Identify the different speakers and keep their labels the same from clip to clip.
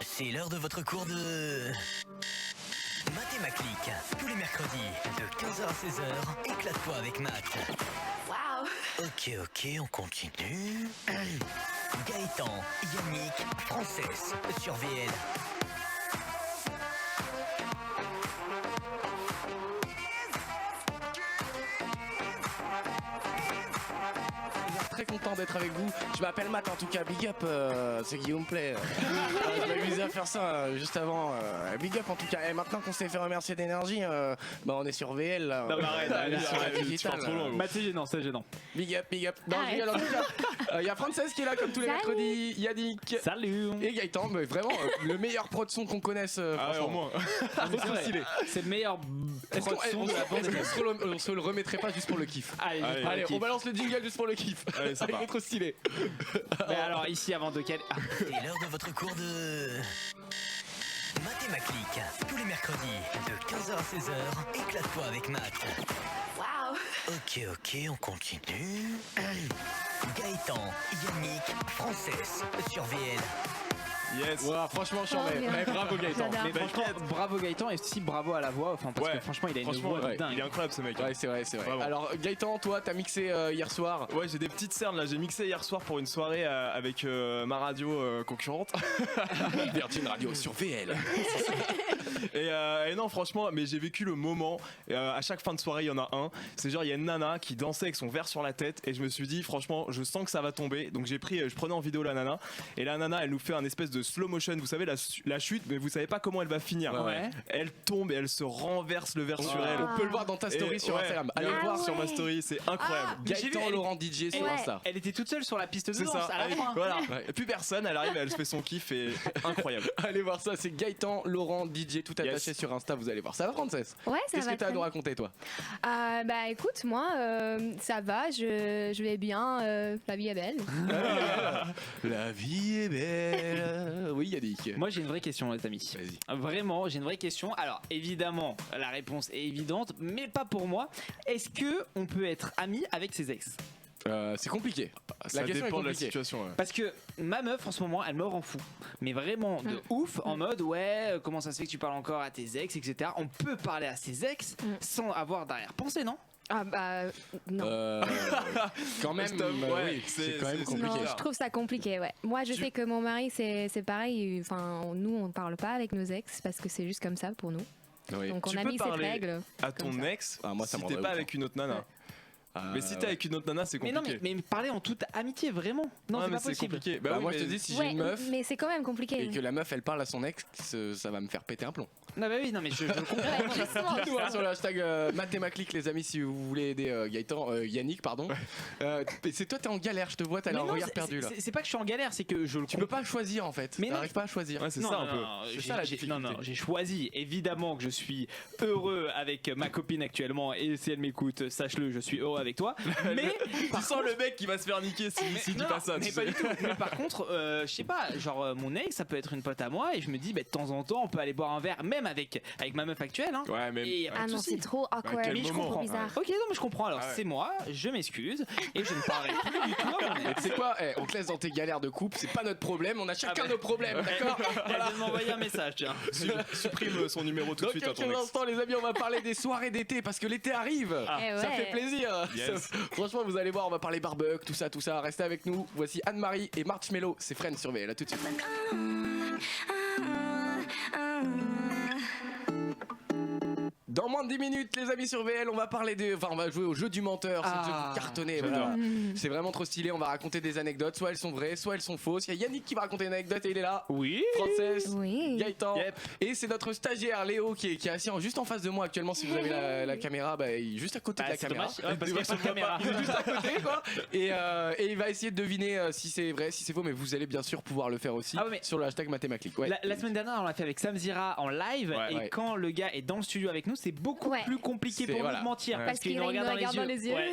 Speaker 1: C'est l'heure de votre cours de... Mathémaclique. Tous les mercredis, de 15h à 16h, éclate-toi avec maths.
Speaker 2: Waouh.
Speaker 1: Ok, on continue. Gaëtan, Yannick, Frances, sur VL.
Speaker 3: Très content d'être avec vous. Je m'appelle Matt en tout cas. Big up, c'est Guillaume Play. Je m'amusais à faire ça juste avant. Big up en tout cas. Et maintenant qu'on s'est fait remercier d'énergie, on est sur VL là.
Speaker 4: Non, mais arrête,
Speaker 3: sur la digitale.
Speaker 4: Matt, c'est gênant, c'est gênant.
Speaker 3: Big up. Non, je rigole, en tout cas. Il y a Frances qui est là comme tous les mercredis. Yannick.
Speaker 4: Salut.
Speaker 3: Et Gaëtan, mais vraiment le meilleur pro de son qu'on connaisse.
Speaker 4: Ah ouais, au moins.
Speaker 3: Trop stylé.
Speaker 4: C'est le meilleur
Speaker 3: Est-ce
Speaker 4: pro de son de la bande.
Speaker 3: qu'on se le remettrait pas juste pour le kiff?
Speaker 4: Allez,
Speaker 3: On balance le jingle juste pour le kiff.
Speaker 4: Allez, ça part.
Speaker 3: Il est trop stylé.
Speaker 4: Mais alors ici avant de caler.
Speaker 1: C'est l'heure de votre cours de... Mathémaclique. Tous les mercredis, de 15h à 16h, éclate-toi avec maths.
Speaker 2: Waouh.
Speaker 1: Ok, on continue. Gaëtan, Yannick, Frances, sur VL.
Speaker 4: Yes.
Speaker 3: Wow, franchement, j'en
Speaker 5: Oh, bien.
Speaker 3: bravo Gaëtan.
Speaker 5: J'adore.
Speaker 4: Mais franchement, bravo Gaëtan et aussi bravo à la voix. Enfin parce que franchement il a une voix
Speaker 3: ouais,
Speaker 4: dingue.
Speaker 6: Il est incroyable ce mec.
Speaker 3: Ouais, c'est vrai.
Speaker 6: Vraiment.
Speaker 3: Alors Gaëtan, toi, t'as mixé hier soir.
Speaker 6: Ouais, j'ai des petites cernes là. J'ai mixé hier soir pour une soirée avec ma radio concurrente.
Speaker 3: Virgin Radio sur VL.
Speaker 6: Et non, franchement, mais j'ai vécu le moment. À chaque fin de soirée, il y en a un. C'est genre, il y a une nana qui dansait avec son verre sur la tête. Et je me suis dit, franchement, je sens que ça va tomber. Donc je prenais en vidéo la nana. Et la nana, elle nous fait un espèce de slow motion. Vous savez, la chute, mais vous savez pas comment elle va finir.
Speaker 4: Ouais.
Speaker 6: Elle tombe et elle se renverse le verre sur elle.
Speaker 3: On peut le voir dans ta story
Speaker 6: Et
Speaker 3: sur
Speaker 6: ouais,
Speaker 3: Instagram.
Speaker 6: allez
Speaker 3: Allez
Speaker 6: le
Speaker 3: voir
Speaker 6: voir sur ma story, c'est incroyable.
Speaker 4: mais j'ai vu,
Speaker 3: Gaëtan
Speaker 4: elle-
Speaker 3: Laurent DJ sur
Speaker 5: Ouais.
Speaker 3: Insta.
Speaker 4: Elle était toute seule sur la piste de
Speaker 6: C'est
Speaker 4: danse
Speaker 6: ça.
Speaker 4: à la fin.
Speaker 6: Voilà. Et plus personne, elle arrive, elle se fait son kiff et incroyable.
Speaker 3: Allez voir ça, c'est Gaëtan Laurent DJ tout attaché
Speaker 6: Yes.
Speaker 3: sur Insta, vous allez voir. Ça va Frances?
Speaker 5: Ouais, ça
Speaker 3: Qu'est-ce
Speaker 5: va.
Speaker 3: que t'as à
Speaker 5: très
Speaker 3: nous
Speaker 5: bien.
Speaker 3: raconter toi?
Speaker 5: Bah écoute, moi, ça va, je vais bien, la vie est belle.
Speaker 3: La vie est belle. Oui Yannick.
Speaker 4: Moi j'ai une vraie question les amis.
Speaker 3: Vas-y.
Speaker 4: Vraiment j'ai une vraie question. Alors évidemment la réponse est évidente mais pas pour moi. Est-ce que on peut être ami avec ses ex?
Speaker 3: C'est compliqué.
Speaker 6: Ça
Speaker 3: question est
Speaker 6: dépend de la
Speaker 3: compliquée.
Speaker 6: situation. Ouais.
Speaker 4: Parce que ma meuf en ce moment elle me rend fou. Mais vraiment de ouf en mode ouais comment ça se fait que tu parles encore à tes ex etc. On peut parler à ses ex sans avoir d'arrière-pensée non?
Speaker 5: Ah bah non.
Speaker 3: Quand même,
Speaker 6: Stop, ouais,
Speaker 3: oui, c'est quand même
Speaker 6: c'est
Speaker 3: compliqué.
Speaker 5: Non, je trouve ça compliqué, ouais. Moi, je sais que mon mari, c'est pareil. Enfin, nous, on ne parle pas avec nos ex parce que c'est juste comme ça pour nous.
Speaker 3: Oui.
Speaker 5: Donc,
Speaker 6: Tu
Speaker 5: on a
Speaker 6: peux
Speaker 5: mis cette
Speaker 6: parler
Speaker 5: règle.
Speaker 6: À
Speaker 5: comme
Speaker 6: ton
Speaker 5: ça.
Speaker 6: ex,
Speaker 3: Ah, moi, ça
Speaker 6: si
Speaker 3: me
Speaker 6: t'es
Speaker 3: rendrait
Speaker 6: pas
Speaker 3: ouf,
Speaker 6: avec une autre nana.
Speaker 3: Ah,
Speaker 6: Mais si t'es avec une autre nana, c'est
Speaker 4: Mais
Speaker 6: compliqué.
Speaker 4: non mais parler en toute amitié vraiment. Non
Speaker 6: Ouais,
Speaker 4: c'est
Speaker 6: mais
Speaker 4: pas possible.
Speaker 6: compliqué.
Speaker 3: Bah,
Speaker 6: oui,
Speaker 3: moi je te
Speaker 6: mais-
Speaker 3: dis si j'ai
Speaker 5: Ouais,
Speaker 3: une meuf
Speaker 5: mais c'est quand même compliqué.
Speaker 3: et que la meuf elle parle à son ex, ça va me faire péter un plomb.
Speaker 4: Non bah oui non mais je comprends.
Speaker 5: Ouais, justement.
Speaker 3: Dites-nous hein, sur le hashtag Mathémaclique les amis si vous voulez aider Yannick pardon. C'est toi t'es en galère, je te vois, t'as
Speaker 4: Mais
Speaker 3: l'air
Speaker 4: non,
Speaker 3: regard
Speaker 4: c'est-
Speaker 3: perdu là.
Speaker 4: c'est pas que je suis en galère c'est que je le
Speaker 3: Tu peux pas choisir en fait.
Speaker 4: Mais non.
Speaker 3: T'arrives pas à choisir.
Speaker 6: Ouais, c'est
Speaker 4: Non,
Speaker 6: ça
Speaker 4: non,
Speaker 6: un peu.
Speaker 4: non,
Speaker 3: C'est
Speaker 4: j'ai-
Speaker 3: ça, la
Speaker 4: j'ai-
Speaker 3: difficulté.
Speaker 4: non, j'ai choisi évidemment que je suis heureux avec ma copine actuellement et si elle m'écoute, sache-le, je suis heureux avec toi. Mais
Speaker 6: Tu sens le mec qui va se faire niquer si tu
Speaker 4: non,
Speaker 6: passes ça.
Speaker 4: mais
Speaker 6: tu
Speaker 4: pas
Speaker 6: sais.
Speaker 4: du tout. Mais par contre, je sais pas, genre mon ex, ça peut être une pote à moi et je me dis, bah, de temps en temps, on peut aller boire un verre, même avec ma meuf actuelle. Hein,
Speaker 6: Ouais, mais.
Speaker 4: et y a pas
Speaker 5: Ah
Speaker 4: de
Speaker 5: non,
Speaker 4: souci.
Speaker 5: c'est trop awkward.
Speaker 6: quel
Speaker 5: Mais je
Speaker 6: moment,
Speaker 5: comprends
Speaker 6: ouais.
Speaker 5: bizarre.
Speaker 4: Ok, non, mais je comprends. Alors,
Speaker 6: Ah ouais.
Speaker 4: c'est moi, je m'excuse et je ne parlerai plus du tout à mon
Speaker 3: Et
Speaker 4: ex.
Speaker 3: tu sais quoi, on te laisse dans tes galères de couple, c'est pas notre problème, on a chacun
Speaker 4: bah.
Speaker 3: nos problèmes, d'accord?
Speaker 4: Elle vient de m'envoyer un message, tiens.
Speaker 6: Supprime son numéro tout
Speaker 3: Dans
Speaker 6: de suite à ton
Speaker 3: quelques
Speaker 6: ex.
Speaker 3: instants les amis on va parler des soirées d'été parce que l'été arrive.
Speaker 5: Eh
Speaker 3: Ça
Speaker 5: ouais.
Speaker 3: fait plaisir.
Speaker 6: Yes.
Speaker 3: Franchement, vous allez voir, on va parler barbecue, tout ça. Restez avec nous. Voici Anne-Marie et Marshmello. C'est Friends sur VL. À tout de suite. Dans moins de 10 minutes, les amis sur VL, on va parler de. Enfin, on va jouer au jeu du menteur. C'est le jeu
Speaker 4: Ah,
Speaker 3: qui cartonné.
Speaker 6: j'adore.
Speaker 3: Voilà. C'est vraiment trop stylé. On va raconter des anecdotes. Soit elles sont vraies, soit elles sont fausses. Il y a Yannick qui va raconter une anecdote et il est là.
Speaker 4: Oui.
Speaker 3: Frances,
Speaker 5: Oui.
Speaker 3: Gaëtan.
Speaker 4: Yep.
Speaker 3: Et c'est notre stagiaire Léo qui est assis juste en face de moi actuellement. Si vous avez la caméra, bah, il est juste à côté de la
Speaker 4: c'est
Speaker 3: caméra.
Speaker 4: dommage, parce qu'il y a pas de caméra.
Speaker 3: Il est juste à côté quoi. Et il va essayer de deviner si c'est vrai, si c'est faux, mais vous allez bien sûr pouvoir le faire aussi
Speaker 4: Ah ouais, mais-
Speaker 3: sur le hashtag Mathémaclique. Ouais.
Speaker 4: La semaine dernière, on l'a fait avec Sam Zira en live
Speaker 6: Ouais.
Speaker 4: et
Speaker 3: Ouais.
Speaker 4: quand le gars est dans le studio avec nous, c'est c'est beaucoup
Speaker 5: Ouais.
Speaker 4: plus compliqué
Speaker 3: C'est-
Speaker 4: pour
Speaker 3: voilà.
Speaker 4: nous de mentir
Speaker 3: Ouais.
Speaker 4: parce qu'il nous regarde dans les yeux. Ouais.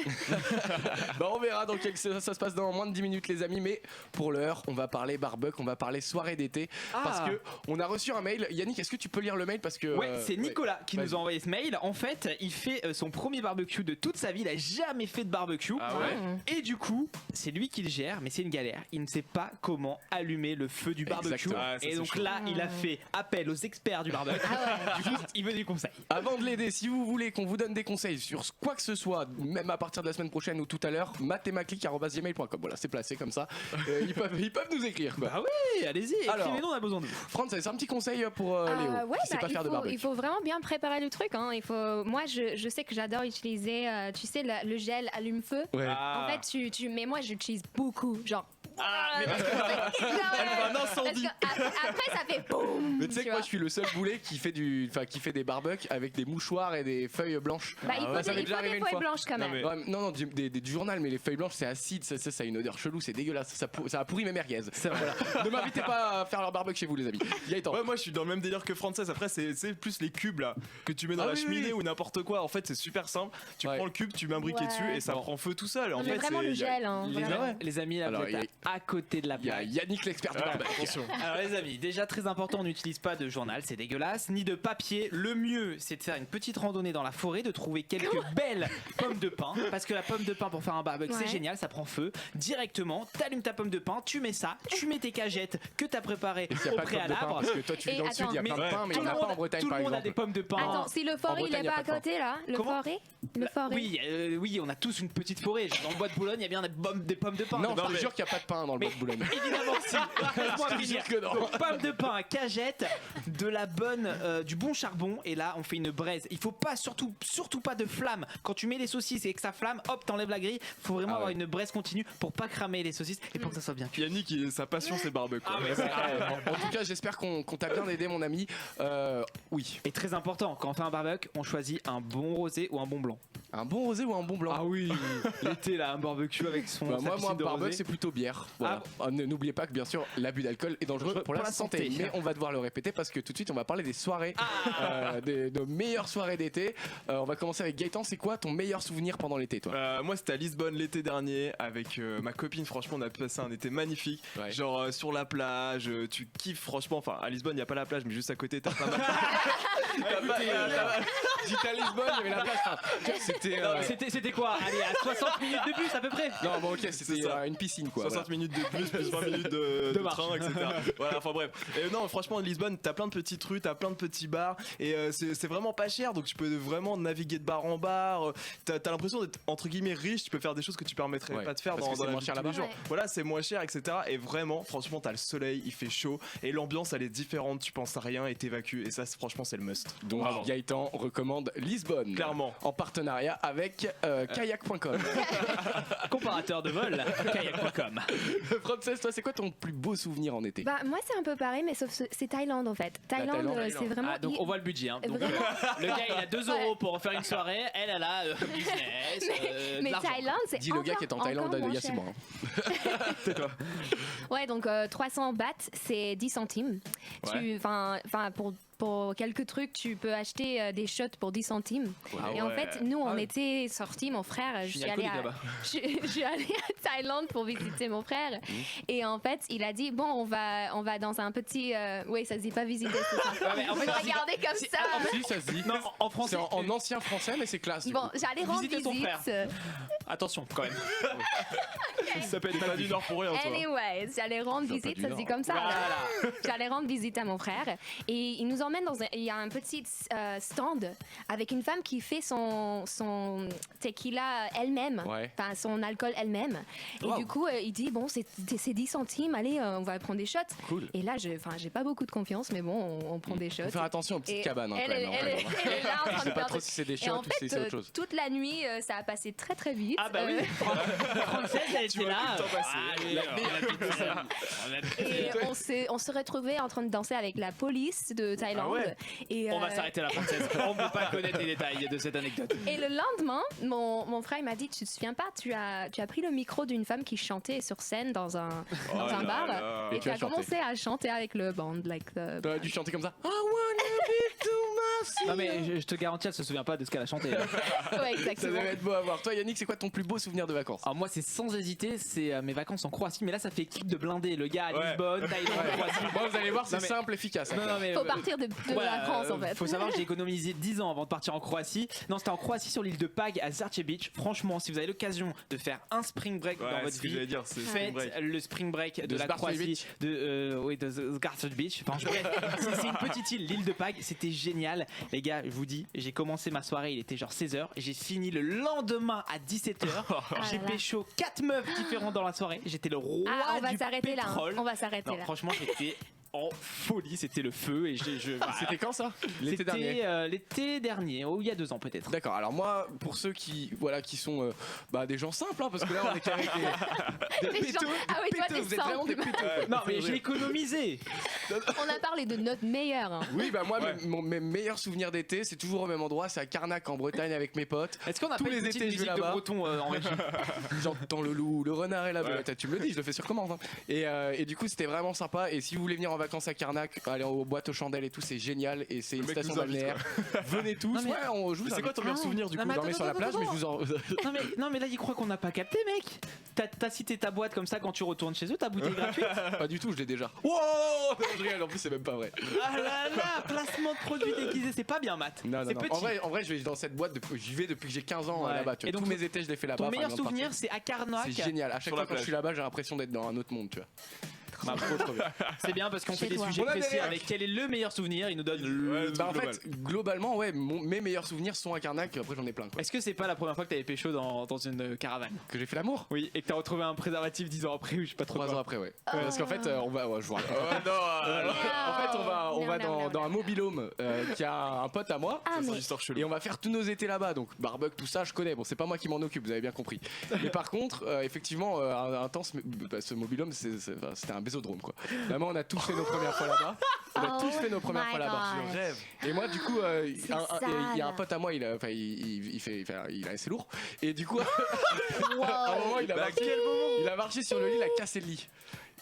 Speaker 3: Bah, on verra dans ça se passe dans moins de 10 minutes les amis, mais pour l'heure on va parler barbecue, on va parler soirée d'été parce que on a reçu un mail. Yannick, est-ce que tu peux lire le mail parce que
Speaker 4: Ouais, c'est Nicolas qui
Speaker 3: Vas-y.
Speaker 4: nous a envoyé ce mail. En fait, il fait son premier barbecue de toute sa vie. Il a jamais fait de barbecue.
Speaker 6: Ah ouais.
Speaker 4: Et du coup, c'est lui qui le gère, mais c'est une galère. Il ne sait pas comment allumer le feu du barbecue.
Speaker 3: Exactement.
Speaker 6: Ah, ça,
Speaker 4: Et
Speaker 6: c'est
Speaker 4: donc
Speaker 6: chaud.
Speaker 4: là, il a fait appel aux experts du barbecue. Du coup, il veut du conseil.
Speaker 3: Avant de l'aider, si vous voulez qu'on vous donne des conseils sur quoi que ce soit, même à partir de la semaine prochaine ou tout à l'heure, mathémaclique@gmail.com. Voilà, c'est placé comme ça. Ils peuvent nous écrire quoi.
Speaker 4: Bah oui, allez-y,
Speaker 3: Alors,
Speaker 4: écrivez-nous, on a besoin de vous.
Speaker 3: Franz, c'est un petit conseil pour Léo
Speaker 5: Ouais,
Speaker 3: qui sait pas faire de barbecue.
Speaker 5: il faut vraiment bien préparer le truc. Hein. Moi, je sais que j'adore utiliser, tu sais, le gel allume-feu.
Speaker 3: Ouais.
Speaker 5: En fait, mais moi, j'utilise beaucoup. Genre.
Speaker 6: mais parce que
Speaker 5: Elle
Speaker 6: fait un incendie.
Speaker 5: Après, ça fait boum.
Speaker 3: Mais tu sais que moi
Speaker 5: vois.
Speaker 3: je suis le seul boulet qui fait des barbecues avec des mouchoirs et des feuilles blanches.
Speaker 5: Bah, il faut,
Speaker 3: ouais, ça m'est
Speaker 5: il
Speaker 3: déjà
Speaker 5: faut
Speaker 3: arrivé
Speaker 5: des
Speaker 3: une
Speaker 5: feuilles
Speaker 3: fois.
Speaker 5: blanches quand
Speaker 6: Non,
Speaker 5: même.
Speaker 6: mais-
Speaker 3: Ouais, non, du journal, mais les feuilles blanches c'est acide, ça a une odeur chelou, c'est dégueulasse, ça a pourri mes merguez. Voilà. Ne m'invitez pas à faire leur barbecue chez vous les amis. Gaëtan.
Speaker 6: Ouais, moi je suis dans le même délire que Frances. Après, c'est plus les cubes là que tu mets dans
Speaker 3: Ah
Speaker 6: la
Speaker 3: oui,
Speaker 6: cheminée
Speaker 3: oui.
Speaker 6: ou n'importe quoi. En fait, c'est super simple. Tu
Speaker 3: Ouais.
Speaker 6: prends le cube, tu mets un briquet
Speaker 5: Ouais.
Speaker 6: dessus et ça
Speaker 3: Bon.
Speaker 6: prend feu tout seul. En
Speaker 5: Mais
Speaker 6: fait,
Speaker 5: vraiment
Speaker 6: c'est-
Speaker 5: le
Speaker 6: y a-
Speaker 5: gel. Hein, vraiment.
Speaker 4: Les amis, là,
Speaker 3: Alors,
Speaker 4: vous êtes à côté de la
Speaker 3: Il y a
Speaker 4: plaque.
Speaker 3: Yannick l'expert du
Speaker 6: Ah,
Speaker 3: barbecue.
Speaker 6: attention.
Speaker 4: Alors les amis, déjà très important, on n'utilise pas de journal, c'est dégueulasse, ni de papier. Le mieux, c'est de faire une petite randonnée dans la forêt, de trouver quelques belles pommes de pin, parce que la pomme de pin pour faire un barbecue, c'est
Speaker 5: Ouais.
Speaker 4: génial, ça prend feu. Directement, t'allumes ta pomme de pin, tu mets ça, tu mets tes cagettes que t'as préparées
Speaker 3: Et s'il n'y a
Speaker 4: au
Speaker 3: pas de pommes de pain,
Speaker 4: préalable.
Speaker 3: parce que toi tu vis
Speaker 5: Et
Speaker 3: dans le sud, il y a
Speaker 5: attends,
Speaker 3: plein de
Speaker 6: mais-
Speaker 3: pain, mais il
Speaker 4: Tout
Speaker 3: n'y en
Speaker 4: le
Speaker 3: a pas
Speaker 4: monde-
Speaker 3: en Bretagne
Speaker 4: tout
Speaker 3: par
Speaker 4: le monde a
Speaker 3: exemple.
Speaker 4: des pommes de pin.
Speaker 5: Attends, si le forêt il
Speaker 3: Bretagne,
Speaker 5: est
Speaker 3: y a
Speaker 5: pas à
Speaker 3: pas de
Speaker 5: côté là, le
Speaker 4: Comment
Speaker 5: forêt, le forêt.
Speaker 4: Oui, on a tous une petite forêt. Genre, dans le bois de Boulogne, il y a bien des pommes de pin.
Speaker 3: Non, je
Speaker 6: Non,
Speaker 3: te
Speaker 6: mais-
Speaker 3: jure qu'il n'y a pas de pain dans le bois de Boulogne.
Speaker 4: Évidemment si. Laisse-moi
Speaker 3: Je te
Speaker 4: finir.
Speaker 3: jure que non.
Speaker 4: Donc, pommes de pin, cagette, du bon charbon et là on fait une braise. Il faut pas surtout pas de flamme. Quand tu mets les saucisses et que ça flamme, hop, t'enlèves la grille. Faut vraiment
Speaker 3: Ah
Speaker 4: avoir
Speaker 3: ouais.
Speaker 4: une braise continue pour pas cramer les saucisses et pour que ça soit bien cuit.
Speaker 6: Yannick, sa passion c'est le barbecue. quoi.
Speaker 3: En tout cas, j'espère qu'on t'a bien aidé, mon ami. Oui.
Speaker 4: Et très important, quand on fait un barbecue, on choisit un bon rosé ou un bon blanc.
Speaker 3: Un bon rosé ou un bon blanc?
Speaker 4: oui, l'été là, un barbecue avec son
Speaker 3: Bah,
Speaker 4: sa
Speaker 3: moi,
Speaker 4: piscine de
Speaker 3: barbecue,
Speaker 4: rosé.
Speaker 3: c'est plutôt bière. Voilà. N'oubliez pas que bien sûr, l'abus d'alcool est dangereux pour la santé. Mais on va devoir le répéter parce que tout de suite, on va parler des soirées, de nos meilleures soirées d'été. On va commencer avec Gaëtan. C'est quoi ton meilleur souvenir pendant l'été, toi?
Speaker 6: Moi c'était à Lisbonne l'été dernier avec ma copine. Franchement, on a passé un été magnifique.
Speaker 3: Ouais.
Speaker 6: Genre sur la plage, tu kiffes franchement. Enfin, à Lisbonne, il n'y a pas la plage, mais juste à côté, t'as pas mal.
Speaker 3: J'étais à Lisbonne, il y avait la plage. Enfin, c'était.
Speaker 4: C'était quoi? Allez, à 60 minutes de bus à peu près.
Speaker 3: Non, bon, ok,
Speaker 6: C'est
Speaker 3: c'était
Speaker 6: ça.
Speaker 3: une piscine, quoi.
Speaker 6: 60 minutes de bus plus 20 minutes de
Speaker 4: marche.
Speaker 6: train, etc. Voilà, enfin bref. Et non, franchement, Lisbonne, t'as plein de petites rues, t'as plein de petits bars, et c'est vraiment pas cher, donc tu peux vraiment naviguer de bar en bar. T'as l'impression d'être entre guillemets riche, tu peux faire des choses que tu permettrais
Speaker 3: Ouais,
Speaker 6: pas de faire
Speaker 3: parce
Speaker 6: dans,
Speaker 3: que
Speaker 6: dans
Speaker 3: c'est
Speaker 6: la
Speaker 3: moins
Speaker 6: vie
Speaker 3: cher
Speaker 6: de tous les
Speaker 3: là-bas.
Speaker 6: jours.
Speaker 5: Ouais.
Speaker 6: Voilà, c'est moins cher, etc. Et vraiment, franchement, t'as le soleil, il fait chaud, et l'ambiance elle est différente, tu penses à rien et t'évacues, et ça, franchement, c'est le must.
Speaker 3: Donc,
Speaker 6: Vraiment.
Speaker 3: Gaëtan recommande Lisbonne.
Speaker 6: Clairement.
Speaker 3: En partenariat avec kayak.com.
Speaker 4: Comparateur de vol, kayak.com.
Speaker 3: Frances, toi, c'est quoi ton plus beau souvenir en été?
Speaker 5: Bah moi c'est un peu pareil, mais sauf c'est Thaïlande en fait. Thaïlande,
Speaker 3: Thaïlande.
Speaker 5: c'est vraiment.
Speaker 4: Ah, donc on voit le budget. Hein. Donc,
Speaker 5: Vraiment.
Speaker 4: le gars il a 2 euros pour faire une soirée, elle a business. de
Speaker 5: Mais
Speaker 4: l'argent.
Speaker 5: Thaïlande, c'est
Speaker 3: Dis le gars qui est en Thaïlande il y a 6 mois.
Speaker 5: Ouais, donc 300 bahts, c'est 10 centimes.
Speaker 3: Ouais.
Speaker 5: Enfin, pour quelques trucs, tu peux acheter des shots pour 10 centimes. Et en
Speaker 6: ouais.
Speaker 5: fait, nous, on était sortis, mon frère, je
Speaker 4: suis
Speaker 5: suis allée
Speaker 4: alcoolique là-bas.
Speaker 5: je suis allée à Thaïlande pour visiter mon frère. Et en fait, il a dit, bon, on va dans un petit... oui, ça se dit pas visiter, c'est ça.
Speaker 4: mais en fait,
Speaker 5: Regardez comme ça.
Speaker 3: Si, ça se dit.
Speaker 4: Non, en français.
Speaker 3: C'est en ancien français, mais c'est classe. Du
Speaker 5: Bon,
Speaker 3: coup.
Speaker 5: j'allais rendre
Speaker 4: Visiter ton
Speaker 5: visite.
Speaker 4: frère. Attention quand même.
Speaker 6: Ça peut être pas du Nord pour rien, toi.
Speaker 5: Anyways, j'allais rendre
Speaker 3: Ça, pas
Speaker 5: visite,
Speaker 3: du
Speaker 5: ça se
Speaker 3: Nord.
Speaker 5: dit comme ça.
Speaker 4: Voilà.
Speaker 5: là. J'allais rendre visite à mon frère et il nous emmène il y a un petit stand avec une femme qui fait son tequila elle-même,
Speaker 3: Ouais.
Speaker 5: enfin son alcool elle-même. Et
Speaker 4: Wow.
Speaker 5: du coup, il dit bon, c'est 10 centimes, allez, on va prendre des shots.
Speaker 3: Cool.
Speaker 5: Et là, j'ai pas beaucoup de confiance, mais bon, on prend des shots.
Speaker 3: Faut faire attention aux petites
Speaker 5: Et
Speaker 3: cabanes, hein,
Speaker 5: elle,
Speaker 3: quand même.
Speaker 5: elle est là en train
Speaker 3: Je
Speaker 5: de
Speaker 3: sais pas
Speaker 5: faire
Speaker 3: trop
Speaker 5: des-
Speaker 3: si c'est des
Speaker 5: Et
Speaker 3: shots
Speaker 5: en
Speaker 3: ou si c'est
Speaker 5: fait,
Speaker 3: autre chose.
Speaker 5: toute la nuit, ça a passé très très vite.
Speaker 4: Ah bah oui. Française, elle était
Speaker 6: vois
Speaker 4: là.
Speaker 6: plus le temps passer.
Speaker 4: Allez, on a tout
Speaker 5: Et on s'est retrouvés en train de danser avec la police de Thaïlande.
Speaker 6: Ah ouais.
Speaker 5: Et,
Speaker 4: On va s'arrêter là, Française. On ne peut pas connaître les détails de cette anecdote.
Speaker 5: Et le lendemain, mon frère il m'a dit, tu te souviens pas, tu as pris le micro d'une femme qui chantait sur scène dans un
Speaker 6: là
Speaker 5: bar
Speaker 6: là.
Speaker 5: et
Speaker 3: Et
Speaker 5: tu
Speaker 3: tu as
Speaker 5: as
Speaker 3: chanté.
Speaker 5: commencé à chanter avec le band, like the...
Speaker 3: T'aurais dû chanter comme ça. I wanna be too
Speaker 4: Non mais je te garantis, elle se souvient pas de ce qu'elle a chanté.
Speaker 5: Ouais,
Speaker 3: Ça
Speaker 5: exactement.
Speaker 3: devait être beau à voir. Toi, Yannick, c'est quoi ton plus beau souvenir de vacances?
Speaker 4: Alors moi c'est sans hésiter, c'est mes vacances en Croatie, mais là ça fait clip de blindé, le gars à
Speaker 6: Ouais.
Speaker 4: Lisbonne, Thaïlande, Croatie.
Speaker 3: Bon, vous allez voir, c'est
Speaker 4: Non, mais-
Speaker 3: simple, efficace.
Speaker 4: Non, non, mais,
Speaker 5: Faut partir de
Speaker 4: voilà,
Speaker 5: la France en fait.
Speaker 4: Faut savoir, j'ai économisé 10 ans avant de partir en Croatie. Non, c'était en Croatie sur l'île de Pag à Zrće Beach. Franchement, si vous avez l'occasion de faire un spring break dans
Speaker 6: Ouais,
Speaker 4: votre
Speaker 6: c'est ce que
Speaker 4: vie,
Speaker 6: j'allais dire, c'est
Speaker 4: faites
Speaker 6: spring break.
Speaker 4: le spring break de
Speaker 3: De
Speaker 4: la
Speaker 3: Zrće
Speaker 4: Croatie,
Speaker 3: Beach.
Speaker 4: de Zrće Beach. Enfin, bref, c'est une petite île, l'île de Pag. C'était génial, les gars. Je vous dis, j'ai commencé ma soirée, il était genre 16h et j'ai fini le lendemain à 17h. J'ai
Speaker 5: là là.
Speaker 4: pécho 4 meufs différentes dans la soirée. J'étais le roi
Speaker 5: Ah, on va
Speaker 4: du
Speaker 5: s'arrêter là.
Speaker 4: pétrole.
Speaker 5: On va s'arrêter
Speaker 4: Non,
Speaker 5: là.
Speaker 4: franchement, j'étais en folie, c'était le feu et
Speaker 3: C'était quand ça? L'été dernier.
Speaker 4: C'était l'été dernier, ou il y a 2 ans peut-être.
Speaker 3: D'accord, alors moi, pour ceux qui sont des gens simples, hein, parce que là on est qu'avec des
Speaker 5: Des gens-
Speaker 3: péteux,
Speaker 5: Ah oui, toi,
Speaker 3: péteux,
Speaker 5: t'es
Speaker 3: vous êtes vraiment des
Speaker 5: simple.
Speaker 3: péteux.
Speaker 4: Non mais j'ai économisé.
Speaker 5: On a parlé de notre meilleur. hein.
Speaker 3: Oui, bah moi,
Speaker 6: Ouais.
Speaker 3: mes meilleurs souvenirs d'été, c'est toujours au même endroit, c'est à Carnac en Bretagne avec mes potes.
Speaker 4: Est-ce qu'on a
Speaker 3: Tous
Speaker 4: pas
Speaker 3: les
Speaker 4: une petite
Speaker 3: étés, je vais
Speaker 4: musique de
Speaker 3: là-bas.
Speaker 4: breton en régie?
Speaker 3: J'entends le loup, le renard et la
Speaker 6: Ouais.
Speaker 3: belette. Tu me le dis, je le fais sur commande. Hein. Et du coup, c'était vraiment sympa. Et si vous voulez venir en vacances à Carnac, aller aux boîtes aux chandelles et tout, c'est génial. Et c'est
Speaker 6: Le
Speaker 3: une
Speaker 6: mec
Speaker 3: station
Speaker 6: nous invite,
Speaker 3: balnéaire. Venez tous.
Speaker 4: Non, mais-
Speaker 3: Ouais, je vous
Speaker 6: C'est quoi ton meilleur
Speaker 5: Ah ouais.
Speaker 6: souvenir du
Speaker 4: Non,
Speaker 6: coup
Speaker 4: mais
Speaker 3: dormez sur la
Speaker 4: attends,
Speaker 3: plage, mais je vous en.
Speaker 4: non mais là il croit qu'on n'a pas capté mec. T'as cité ta boîte comme ça quand tu retournes chez eux, ta bouteille gratuite.
Speaker 3: Pas du tout, je l'ai déjà. Wow non, je rigole, en plus, c'est même pas vrai.
Speaker 4: Ah là là, placement de produits déguisé, c'est pas bien Matt.
Speaker 3: Non, non,
Speaker 4: C'est
Speaker 3: non.
Speaker 4: petit.
Speaker 3: En vrai, je vais dans cette boîte, j'y vais depuis que j'ai 15 ans
Speaker 4: Ouais.
Speaker 3: là-bas. Tu vois.
Speaker 4: Et donc,
Speaker 3: tous mes étés, je les fais là-bas.
Speaker 4: Ton
Speaker 3: enfin,
Speaker 4: meilleur
Speaker 3: une grande
Speaker 4: souvenir
Speaker 3: partie.
Speaker 4: c'est à Carnac.
Speaker 3: C'est génial. À chaque
Speaker 6: Sur
Speaker 3: fois
Speaker 6: la
Speaker 3: quand je suis
Speaker 6: plage.
Speaker 3: là-bas, j'ai l'impression d'être dans un autre monde, tu vois.
Speaker 4: Bah,
Speaker 3: Trop bien.
Speaker 4: c'est bien parce qu'on
Speaker 5: Chez
Speaker 4: fait des
Speaker 5: toi.
Speaker 4: sujets
Speaker 3: On a des
Speaker 4: précis
Speaker 3: réacs.
Speaker 4: avec quel est le meilleur souvenir, il nous donne
Speaker 6: Ouais,
Speaker 4: le...
Speaker 6: tout
Speaker 3: Bah en
Speaker 6: global.
Speaker 3: fait, globalement, ouais, mes meilleurs souvenirs sont à Carnac. Après, j'en ai plein. Quoi.
Speaker 4: Est-ce que c'est pas la première fois que t'avais pécho dans une caravane?
Speaker 3: Que j'ai fait l'amour
Speaker 4: Oui, et que t'as retrouvé un préservatif 10 ans après ou je sais pas trop
Speaker 3: 3
Speaker 4: quoi.
Speaker 3: ans après, ouais. Parce qu'en fait, on va, ouais, je vous raconte.
Speaker 6: Oh non,
Speaker 3: En fait, on va
Speaker 5: Non,
Speaker 3: dans un mobilhome qui a un pote à moi.
Speaker 5: Ah,
Speaker 6: c'est
Speaker 5: mais
Speaker 6: une histoire chelou.
Speaker 3: Et on va faire tous nos étés là-bas, donc barbecue, tout ça, je connais. Bon, c'est pas moi qui m'en occupe, vous avez bien compris. Mais par contre, effectivement, un temps, ce mobilhome, c'était un bésodrome, quoi. Vraiment, on a tous fait nos premières fois là-bas. On a
Speaker 5: Oh
Speaker 3: tous fait nos premières
Speaker 5: my
Speaker 3: fois là-bas.
Speaker 5: God.
Speaker 6: Je rêve.
Speaker 3: Et moi, du coup,
Speaker 5: C'est
Speaker 3: il y a un
Speaker 5: sale.
Speaker 3: pote à moi, il est assez lourd. Et du coup, à un
Speaker 5: Wow.
Speaker 3: moment, il a
Speaker 6: Bah, à
Speaker 3: marché,
Speaker 6: quel moment
Speaker 3: il a marché sur le lit, il a cassé le lit.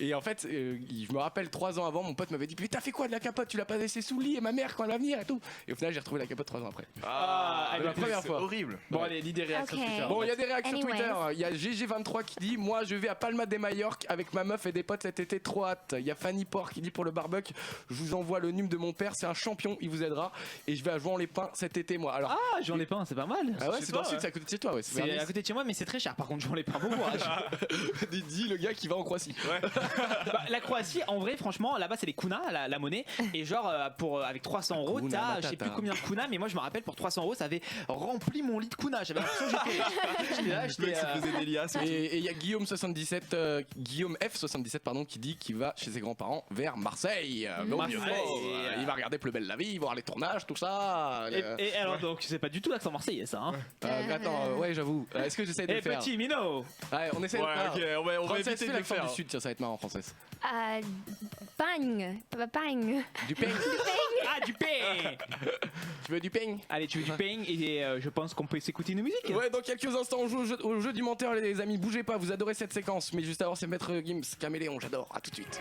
Speaker 3: Et en fait, je me rappelle 3 ans avant, mon pote m'avait dit mais t'as fait quoi de la capote? Tu l'as pas laissé sous le lit et ma mère quand elle va venir et tout. Et au final, j'ai retrouvé la capote 3 ans après.
Speaker 4: Ah,
Speaker 3: la première
Speaker 6: c'est
Speaker 3: fois.
Speaker 6: horrible.
Speaker 4: Bon
Speaker 3: Ouais.
Speaker 4: allez, lis des réactions
Speaker 5: Ok.
Speaker 4: Twitter.
Speaker 3: Bon, il y a des réactions
Speaker 5: Anyways.
Speaker 3: Twitter. Il y a GG23 qui dit moi, je vais à Palma de Majorque avec ma meuf et des potes cet été, trop hâte. Il y a Fanny Port qui dit pour le barbecue, je vous envoie le nume de mon père, c'est un champion, il vous aidera. Et je vais à Jouan-les-Pins cet été, moi. Alors,
Speaker 4: Ah, j'en ai pas, c'est pas mal.
Speaker 3: ah ouais,
Speaker 6: chez
Speaker 3: c'est dans le
Speaker 6: toi,
Speaker 3: sud,
Speaker 6: ouais.
Speaker 3: c'est à côté de chez toi, ouais.
Speaker 4: C'est
Speaker 3: vers
Speaker 4: à
Speaker 3: Nice.
Speaker 4: côté de chez moi, mais c'est très cher. Par contre, j'en ai pas bon courage.
Speaker 3: Dit le gars qui va en Croatie.
Speaker 4: Bah, la Croatie, en vrai, franchement, là-bas, c'est les kunas, la monnaie. Et genre, avec 300 euros,
Speaker 3: Kuna
Speaker 4: t'as, je sais
Speaker 3: Matata.
Speaker 4: plus combien de kunas, mais moi, je me rappelle, pour 300 euros, ça avait rempli mon lit de kunas. J'avais l'impression que j'étais là,
Speaker 6: Le mec se faisait des liasses.
Speaker 3: Et il y a Guillaume F77 pardon, qui dit qu'il va chez ses grands-parents vers Marseille. Donc,
Speaker 4: Marseille.
Speaker 3: il va regarder Plus belle la vie, voir les tournages, tout ça.
Speaker 4: Et alors, donc, c'est pas du tout l'accent marseillais, ça. Hein.
Speaker 3: Attends, ouais, j'avoue. Est-ce que j'essaie de
Speaker 4: Eh,
Speaker 3: le faire?
Speaker 4: petit Minot.
Speaker 3: Ouais, on essaie
Speaker 6: Ouais,
Speaker 3: de le faire.
Speaker 6: ok, on va
Speaker 3: Française,
Speaker 6: éviter
Speaker 3: fais
Speaker 6: de le
Speaker 3: l'accent
Speaker 6: faire.
Speaker 3: du sud, tiens, ça va être marrant en française.
Speaker 5: Pagne. Pagne.
Speaker 3: Du pain.
Speaker 4: Ah, du pain.
Speaker 3: Tu veux du pain?
Speaker 4: Allez, tu veux du pain et je pense qu'on peut s'écouter une musique.
Speaker 3: Ouais, dans quelques instants, on joue au jeu du menteur, les amis. Bougez pas, vous adorez cette séquence. Mais juste avant, c'est Maître Gims, Caméléon, j'adore. À tout de suite.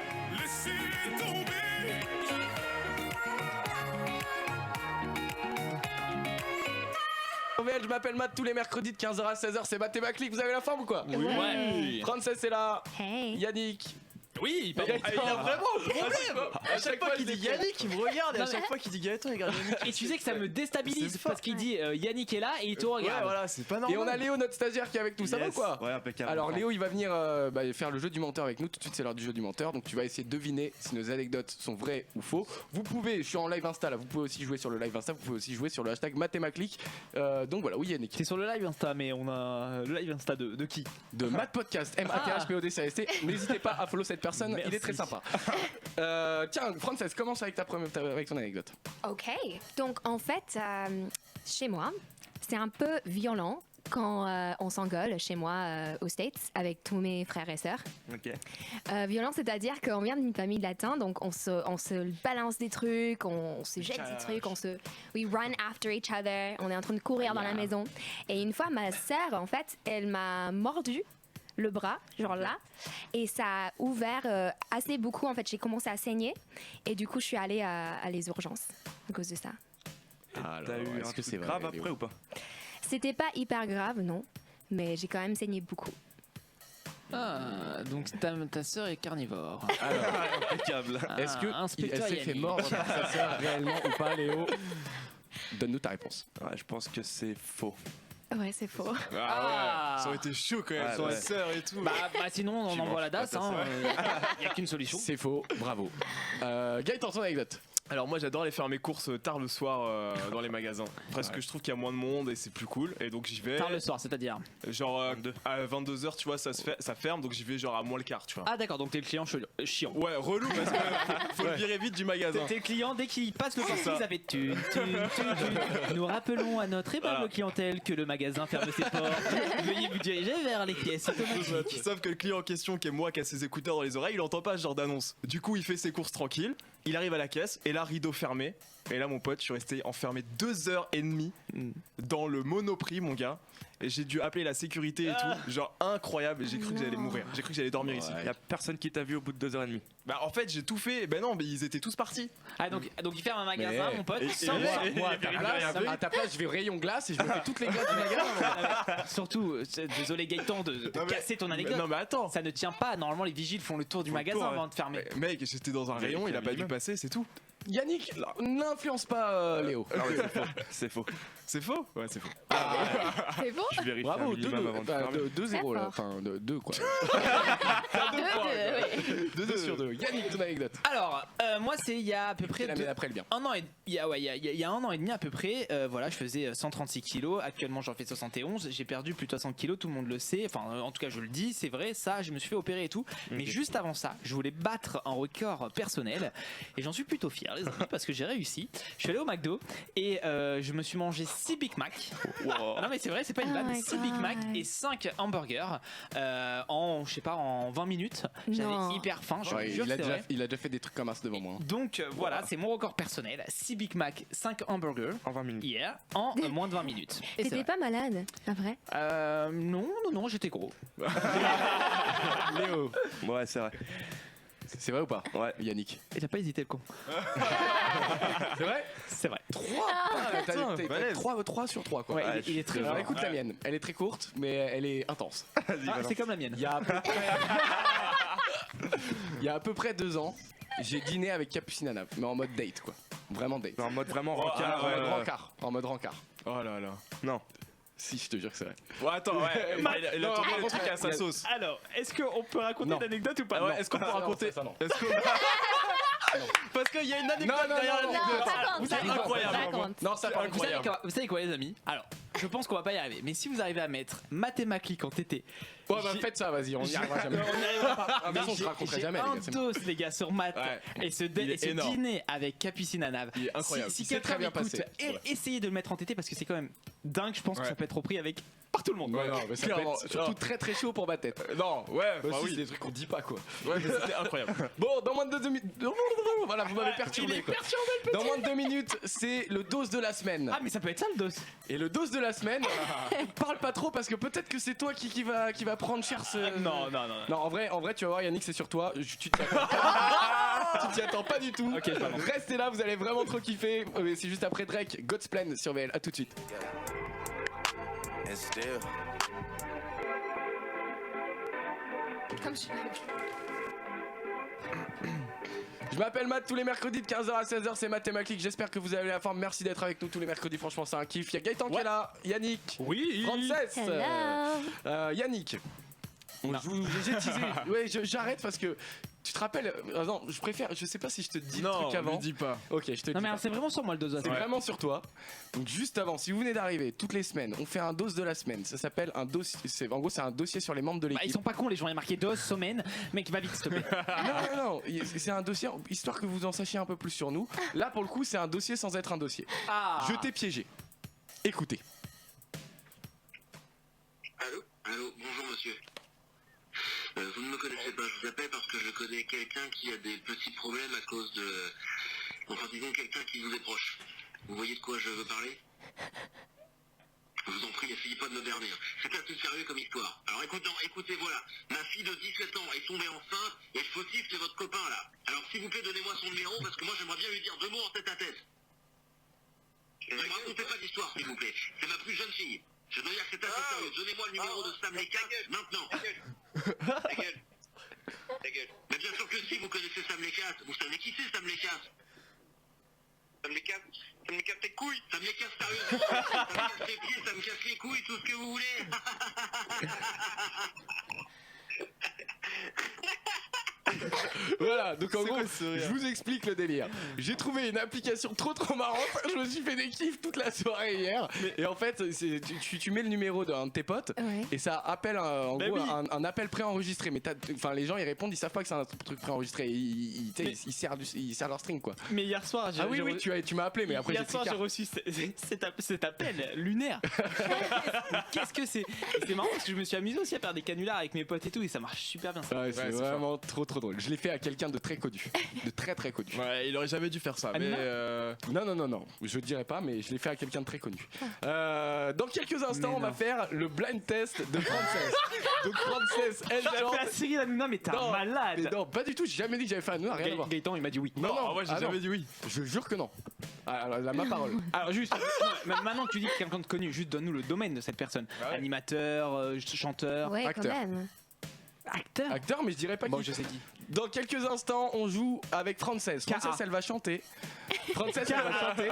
Speaker 3: Je m'appelle Matt, tous les mercredis de 15h à 16h, c'est Matt et Maclick, vous avez la forme ou quoi?
Speaker 4: Ouais.
Speaker 3: Frances c'est là,
Speaker 5: Hey.
Speaker 3: Yannick.
Speaker 4: Oui,
Speaker 6: Il a vraiment un problème. À chaque fois qu'il dit
Speaker 3: il est-
Speaker 6: Yannick, il me regarde et
Speaker 4: Non,
Speaker 6: à chaque
Speaker 4: mais-
Speaker 6: fois qu'il dit Gaëtan, il regarde Yannick.
Speaker 4: Et tu sais que ça me déstabilise
Speaker 6: C'est fort.
Speaker 4: parce qu'il dit Yannick est là et il te
Speaker 6: Ouais,
Speaker 4: regarde.
Speaker 6: voilà, c'est pas normal.
Speaker 3: Et on a Léo, notre stagiaire, qui est avec nous, ça va ou
Speaker 6: Yes.
Speaker 3: quoi?
Speaker 6: Ouais, impeccable.
Speaker 3: Alors Léo il va venir faire le jeu du menteur avec nous. Tout de suite c'est l'heure du jeu du menteur. Donc tu vas essayer de deviner si nos anecdotes sont vraies ou faux. Vous pouvez, je suis en live Insta là, vous pouvez aussi jouer sur le live Insta, vous pouvez aussi jouer sur le hashtag Mathémaclick. Donc voilà, oui Yannick.
Speaker 4: C'est sur le live Insta, mais on a le live Insta de qui?
Speaker 3: De Math Podcast, MATHPODCAST. N'hésitez pas à follow cette personne, il est
Speaker 4: Merci.
Speaker 3: très sympa. Tiens, Frances, commence avec avec ton anecdote.
Speaker 5: Ok. Donc en fait, chez moi, c'est un peu violent quand on s'engueule chez moi aux States avec tous mes frères et sœurs.
Speaker 6: Ok.
Speaker 5: Violent, c'est-à-dire qu'on vient d'une famille latine, donc on se balance des trucs, on se jette des trucs, we run after each other, on est en train de courir dans la maison. Et une fois, ma sœur, en fait, elle m'a mordu le bras, genre là, et ça a ouvert assez beaucoup. En fait, j'ai commencé à saigner, et du coup, je suis allée à les urgences à cause de ça.
Speaker 7: T'as eu un truc grave après ou pas?
Speaker 5: C'était pas hyper grave, non, mais j'ai quand même saigné beaucoup.
Speaker 4: Ah, donc ta sœur est carnivore.
Speaker 7: Impeccable.
Speaker 3: Est-ce que
Speaker 4: inspecteur
Speaker 3: elle s'est fait
Speaker 4: Yannick.
Speaker 3: mordre par sa sœur réellement ou pas, Léo? Donne-nous ta réponse.
Speaker 7: Ouais, je pense que c'est faux.
Speaker 5: Ouais, c'est faux.
Speaker 6: Ah ouais, ça aurait été chaud quand même,
Speaker 7: Ouais,
Speaker 6: son
Speaker 7: ouais.
Speaker 6: sœur et tout.
Speaker 4: Bah sinon on
Speaker 7: Tu
Speaker 4: envoie la
Speaker 7: manges pas
Speaker 4: DAS,
Speaker 7: ta
Speaker 4: hein.
Speaker 7: sœur.
Speaker 4: Y a qu'une solution.
Speaker 3: C'est faux, bravo. Gaëtan, ton anecdote.
Speaker 6: Alors moi j'adore aller faire mes courses tard le soir dans les magasins. Parce que je trouve qu'il y a moins de monde et c'est plus cool. Et donc j'y vais.
Speaker 4: Tard le soir, c'est-à-dire.
Speaker 6: Genre à 22h, tu vois, ça ferme, donc j'y vais genre à moins le quart, tu vois.
Speaker 4: Ah d'accord, donc t'es le client chiant.
Speaker 6: Ouais, relou parce que faut le virer vite du magasin.
Speaker 4: T'es le client dès qu'il passe le portier,
Speaker 6: ça.
Speaker 4: vous avez thune. Nous rappelons à notre aimable
Speaker 6: Voilà.
Speaker 4: clientèle que le magasin ferme ses portes. Veuillez vous diriger vers les pièces automatiques.
Speaker 6: Sauf que le client en question, qui est moi, qui a ses écouteurs dans les oreilles, il entend pas ce genre d'annonce. Du coup, il fait ses courses tranquille, il arrive à la caisse, et là, rideau fermé. Et là, mon pote, je suis resté enfermé 2h30 dans le Monoprix, mon gars. Et j'ai dû appeler la sécurité et tout. Genre incroyable, j'ai cru que j'allais mourir. J'ai cru que j'allais dormir ici.
Speaker 7: Y a personne qui t'a vu au bout de 2h30.
Speaker 6: Bah, en fait, j'ai tout fait. Ben non, mais ils étaient tous partis.
Speaker 4: Ah donc il ferme un magasin,
Speaker 3: Mais-
Speaker 4: mon pote.
Speaker 6: et-
Speaker 4: sans
Speaker 6: et-
Speaker 4: moi.
Speaker 6: et-
Speaker 3: Moi, à ta place, à ta place, je vais au rayon glace et je me fais toutes les glaces du magasin.
Speaker 4: Surtout, désolé Gaëtan de
Speaker 6: Non, mais-
Speaker 4: casser ton anecdote.
Speaker 6: Non, mais attends.
Speaker 4: Ça ne tient pas. Normalement, les vigiles font le tour du
Speaker 6: Font le
Speaker 4: magasin
Speaker 6: tour, ouais.
Speaker 4: avant de fermer.
Speaker 6: Mec, j'étais dans un rayon, il a pas vu passer, c'est tout.
Speaker 3: Yannick, n'influence pas Léo.
Speaker 7: Ah ouais, c'est faux.
Speaker 6: C'est faux? Ouais, c'est faux.
Speaker 5: C'est faux?
Speaker 7: Je vérifie un
Speaker 3: Bravo,
Speaker 7: minimum avant de fermer.
Speaker 3: 2-0 là.
Speaker 5: Très
Speaker 3: Enfin, 2 quoi.
Speaker 5: 2
Speaker 3: 2 sur 2. Yannick, ton anecdote.
Speaker 4: Alors, moi, c'est il y a à peu près
Speaker 3: La mienne après le bien.
Speaker 4: un an et il y a un an et demi à peu près. Voilà, je faisais 136 kilos. Actuellement, j'en fais 71. J'ai perdu plus de 60 kilos. Tout le monde le sait. Enfin, en tout cas, je le dis. C'est vrai. Ça, je me suis fait opérer et tout. Mais juste avant ça, je voulais battre un record personnel et j'en suis plutôt fier, les amis, parce que j'ai réussi. Je suis allé au McDo et je me suis mangé 6 Big Mac. Non mais c'est vrai, c'est pas une
Speaker 5: Oh
Speaker 4: blague.
Speaker 5: my
Speaker 4: 6 Big Mac
Speaker 5: God.
Speaker 4: et 5 hamburgers en, je sais pas, en 20 minutes.
Speaker 5: Non.
Speaker 4: J'avais hyper faim. Je
Speaker 3: Ouais,
Speaker 4: vous jure, c'est vrai.
Speaker 3: il a déjà fait des trucs comme ça devant moi.
Speaker 4: Donc voilà, c'est mon record personnel. 6 Big Mac, 5 hamburgers
Speaker 7: En 20 minutes.
Speaker 4: hier en moins de 20 minutes. Et c'est
Speaker 5: T'étais
Speaker 4: vrai.
Speaker 5: pas malade, après?
Speaker 4: Non, j'étais gros.
Speaker 3: Léo,
Speaker 7: Ouais, c'est vrai.
Speaker 3: c'est vrai ou pas?
Speaker 7: Ouais.
Speaker 3: Yannick.
Speaker 4: Et t'as pas hésité le con.
Speaker 3: C'est vrai?
Speaker 4: C'est vrai.
Speaker 3: 3 sur 3 quoi.
Speaker 4: Ouais,
Speaker 7: Ouais,
Speaker 4: il est très
Speaker 3: Alors
Speaker 4: fort.
Speaker 3: écoute la mienne, elle est très courte mais elle est intense.
Speaker 4: Ah, c'est comme la mienne.
Speaker 3: Il y a à peu près, il y a à peu près 2 ans, j'ai dîné avec Capucine Anav, mais en mode date quoi. Vraiment date.
Speaker 7: En mode vraiment
Speaker 6: Oh,
Speaker 7: rencard.
Speaker 6: ah,
Speaker 3: En
Speaker 6: ouais,
Speaker 3: mode
Speaker 6: ouais.
Speaker 3: rencard. En mode rencard.
Speaker 6: Oh là là.
Speaker 7: Non.
Speaker 3: Si, je te jure que c'est vrai.
Speaker 6: Ouais, attends, ouais. Il a
Speaker 3: Non,
Speaker 6: tourné
Speaker 3: par
Speaker 6: le
Speaker 3: contre,
Speaker 6: truc à sa
Speaker 3: il a-
Speaker 6: sauce.
Speaker 4: Alors, est-ce qu'on peut raconter
Speaker 3: Non.
Speaker 4: l'anecdote ou pas?
Speaker 6: Ah ouais, est-ce qu'on peut raconter
Speaker 3: ça, non.
Speaker 6: Est-ce qu'on- Parce qu'il y a une anecdote
Speaker 3: Non, non,
Speaker 6: derrière
Speaker 3: non, non.
Speaker 6: l'anecdote.
Speaker 5: raconte,
Speaker 6: C'est
Speaker 5: raconte,
Speaker 6: incroyable.
Speaker 5: raconte.
Speaker 3: Non, ça
Speaker 6: C'est
Speaker 3: parle
Speaker 6: incroyable.
Speaker 4: Vous savez quoi, les amis? Alors, je pense qu'on va pas y arriver. Mais si vous arrivez à mettre mathématiques en TT,
Speaker 3: Ouais, bah faites ça, vas-y, on y arrivera jamais.
Speaker 4: on n'y arrivera pas.
Speaker 3: Ah, mais on se raconterait jamais, les
Speaker 4: un
Speaker 3: gars, c'est bon.
Speaker 4: dos, les gars, sur maths.
Speaker 6: Ouais.
Speaker 4: Et ce,
Speaker 6: Il est énorme.
Speaker 4: dîner avec Capucine Anav.
Speaker 6: Il est incroyable.
Speaker 4: Si
Speaker 3: C'est
Speaker 4: quelqu'un
Speaker 3: très bien
Speaker 4: m'écoute,
Speaker 3: passé.
Speaker 4: essayez de le mettre en TT parce que c'est quand même dingue. Je pense que
Speaker 6: Ouais.
Speaker 4: ça peut être repris avec par tout le monde.
Speaker 3: Ouais, non, mais ça peut
Speaker 6: Clairement.
Speaker 3: être surtout
Speaker 6: Non.
Speaker 3: très très chaud pour ma tête.
Speaker 6: Non, ouais,
Speaker 3: Bah,
Speaker 6: bah
Speaker 3: si, c'est
Speaker 6: oui.
Speaker 3: des trucs qu'on dit pas quoi.
Speaker 6: Ouais, mais c'était incroyable.
Speaker 3: Bon, dans moins de 2 minutes. Voilà, vous m'avez perturbé quoi. Dans moins de 2 minutes, c'est le dose de la semaine.
Speaker 4: Ah, mais ça peut être ça le dos.
Speaker 3: Et le dose de la semaine, parle pas trop parce que peut-être que c'est toi qui va prendre cher ce.
Speaker 4: Non.
Speaker 3: Non, en vrai, tu vas voir, Yannick, c'est sur toi. Tu t'y attends pas. Tu t'y attends pas du tout.
Speaker 4: Ok, pardon.
Speaker 3: Restez là, vous allez vraiment trop kiffer. C'est juste après Drake, God's Plan sur VL. À tout de suite.
Speaker 8: And still,
Speaker 5: Comme je
Speaker 3: Je m'appelle Matt, tous les mercredis de 15h à 16h, c'est mathématique. J'espère que vous avez la forme. Merci d'être avec nous tous les mercredis. Franchement, c'est un kiff. Il y a Gaëtan qui est là, Yannick,
Speaker 6: Oui.
Speaker 3: Frances,
Speaker 5: Hello.
Speaker 3: Yannick. J'ai teasé. Ouais, j'arrête parce que tu te rappelles. Non, je préfère. Je sais pas si je te dis le
Speaker 6: Non,
Speaker 3: truc avant.
Speaker 6: ne dis pas.
Speaker 3: Ok, je te
Speaker 4: Non,
Speaker 3: dis.
Speaker 4: mais
Speaker 3: pas.
Speaker 4: c'est vraiment sur moi le dos.
Speaker 3: C'est vraiment sur toi. Donc juste avant, si vous venez d'arriver, toutes les semaines, on fait un dose de la semaine. Ça s'appelle un dossier. En gros, c'est un dossier sur les membres de
Speaker 4: Bah, ils
Speaker 3: l'équipe.
Speaker 4: sont pas cons les gens, il y a marqué dos, semaine. Mec, va vite, s'il te plaît.
Speaker 3: Non, c'est un dossier histoire que vous en sachiez un peu plus sur nous. Là, pour le coup, c'est un dossier sans être un dossier.
Speaker 4: Ah.
Speaker 3: Je t'ai piégé. Écoutez.
Speaker 9: Allô, bonjour monsieur. Vous ne me connaissez pas, je vous appelle parce que je connais quelqu'un qui a des petits problèmes à cause de... Enfin, disons quelqu'un qui vous est proche. Vous voyez de quoi je veux parler? Je vous en prie, essayez pas de me berner. C'est pas tout sérieux comme histoire. Alors écoutez, voilà. Ma fille de 17 ans est tombée enceinte et le fautif, c'est votre copain là. Alors s'il vous plaît, donnez-moi son numéro parce que moi j'aimerais bien lui dire 2 mots en tête à tête. Ne me racontez pas d'histoire, s'il vous plaît. C'est ma plus jeune fille. Je dois dire que c'est assez sérieux. Donnez-moi le numéro de Sam Leka maintenant. Ta gueule. Ta gueule. Mais bien sûr que si, vous connaissez Sam Leka. Vous savez qui c'est, Sam Leka? Ça me casse tes couilles. Ça me casse sérieusement. Ça me casse les pieds, ça me casse les couilles, tout ce que vous voulez.
Speaker 3: Voilà, donc en gros, je vous explique le délire. J'ai trouvé une application trop marrante. Je me suis fait des kiffs toute la soirée hier. Et en fait, tu mets le numéro d'un de tes potes et ça appelle un appel préenregistré. Mais les gens ils répondent, ils savent pas que c'est un truc préenregistré. Ils serrent leur string quoi.
Speaker 4: Mais hier soir,
Speaker 3: tu m'as appelé, mais après
Speaker 4: hier soir j'ai reçu cet appel lunaire. Qu'est-ce que c'est? C'est marrant parce que je me suis amusé aussi à faire des canulars avec mes potes et tout et ça marche super bien.
Speaker 3: Ouais, c'est vraiment trop drôle. Je l'ai fait à quelqu'un de très connu, de très connu.
Speaker 6: Ouais, il aurait jamais dû faire ça. Mais
Speaker 3: non, je dirais pas, mais je l'ai fait à quelqu'un de très connu. Dans quelques instants, on va faire le blind test de Frances. Donc Frances, elle chante.
Speaker 4: fait à Cyril Hanouna, mais t'es un malade.
Speaker 3: Mais non, pas du tout. J'ai jamais dit que j'avais fait Hanouna, rien à voir.
Speaker 4: Gaëtan, il m'a dit oui.
Speaker 3: Non,
Speaker 6: j'ai jamais dit oui.
Speaker 3: Je jure que non. Alors, ma parole.
Speaker 4: Alors juste, maintenant que tu dis que quelqu'un de connu, juste donne-nous le domaine de cette personne. Animateur, chanteur,
Speaker 5: Ouais,
Speaker 3: acteur.
Speaker 5: quand même.
Speaker 3: Acteur, mais je dirais pas
Speaker 4: Bon,
Speaker 3: qui.
Speaker 4: je sais qui.
Speaker 3: Dans quelques instants, on joue avec Frances. Frances, elle va chanter. Frances, elle va chanter.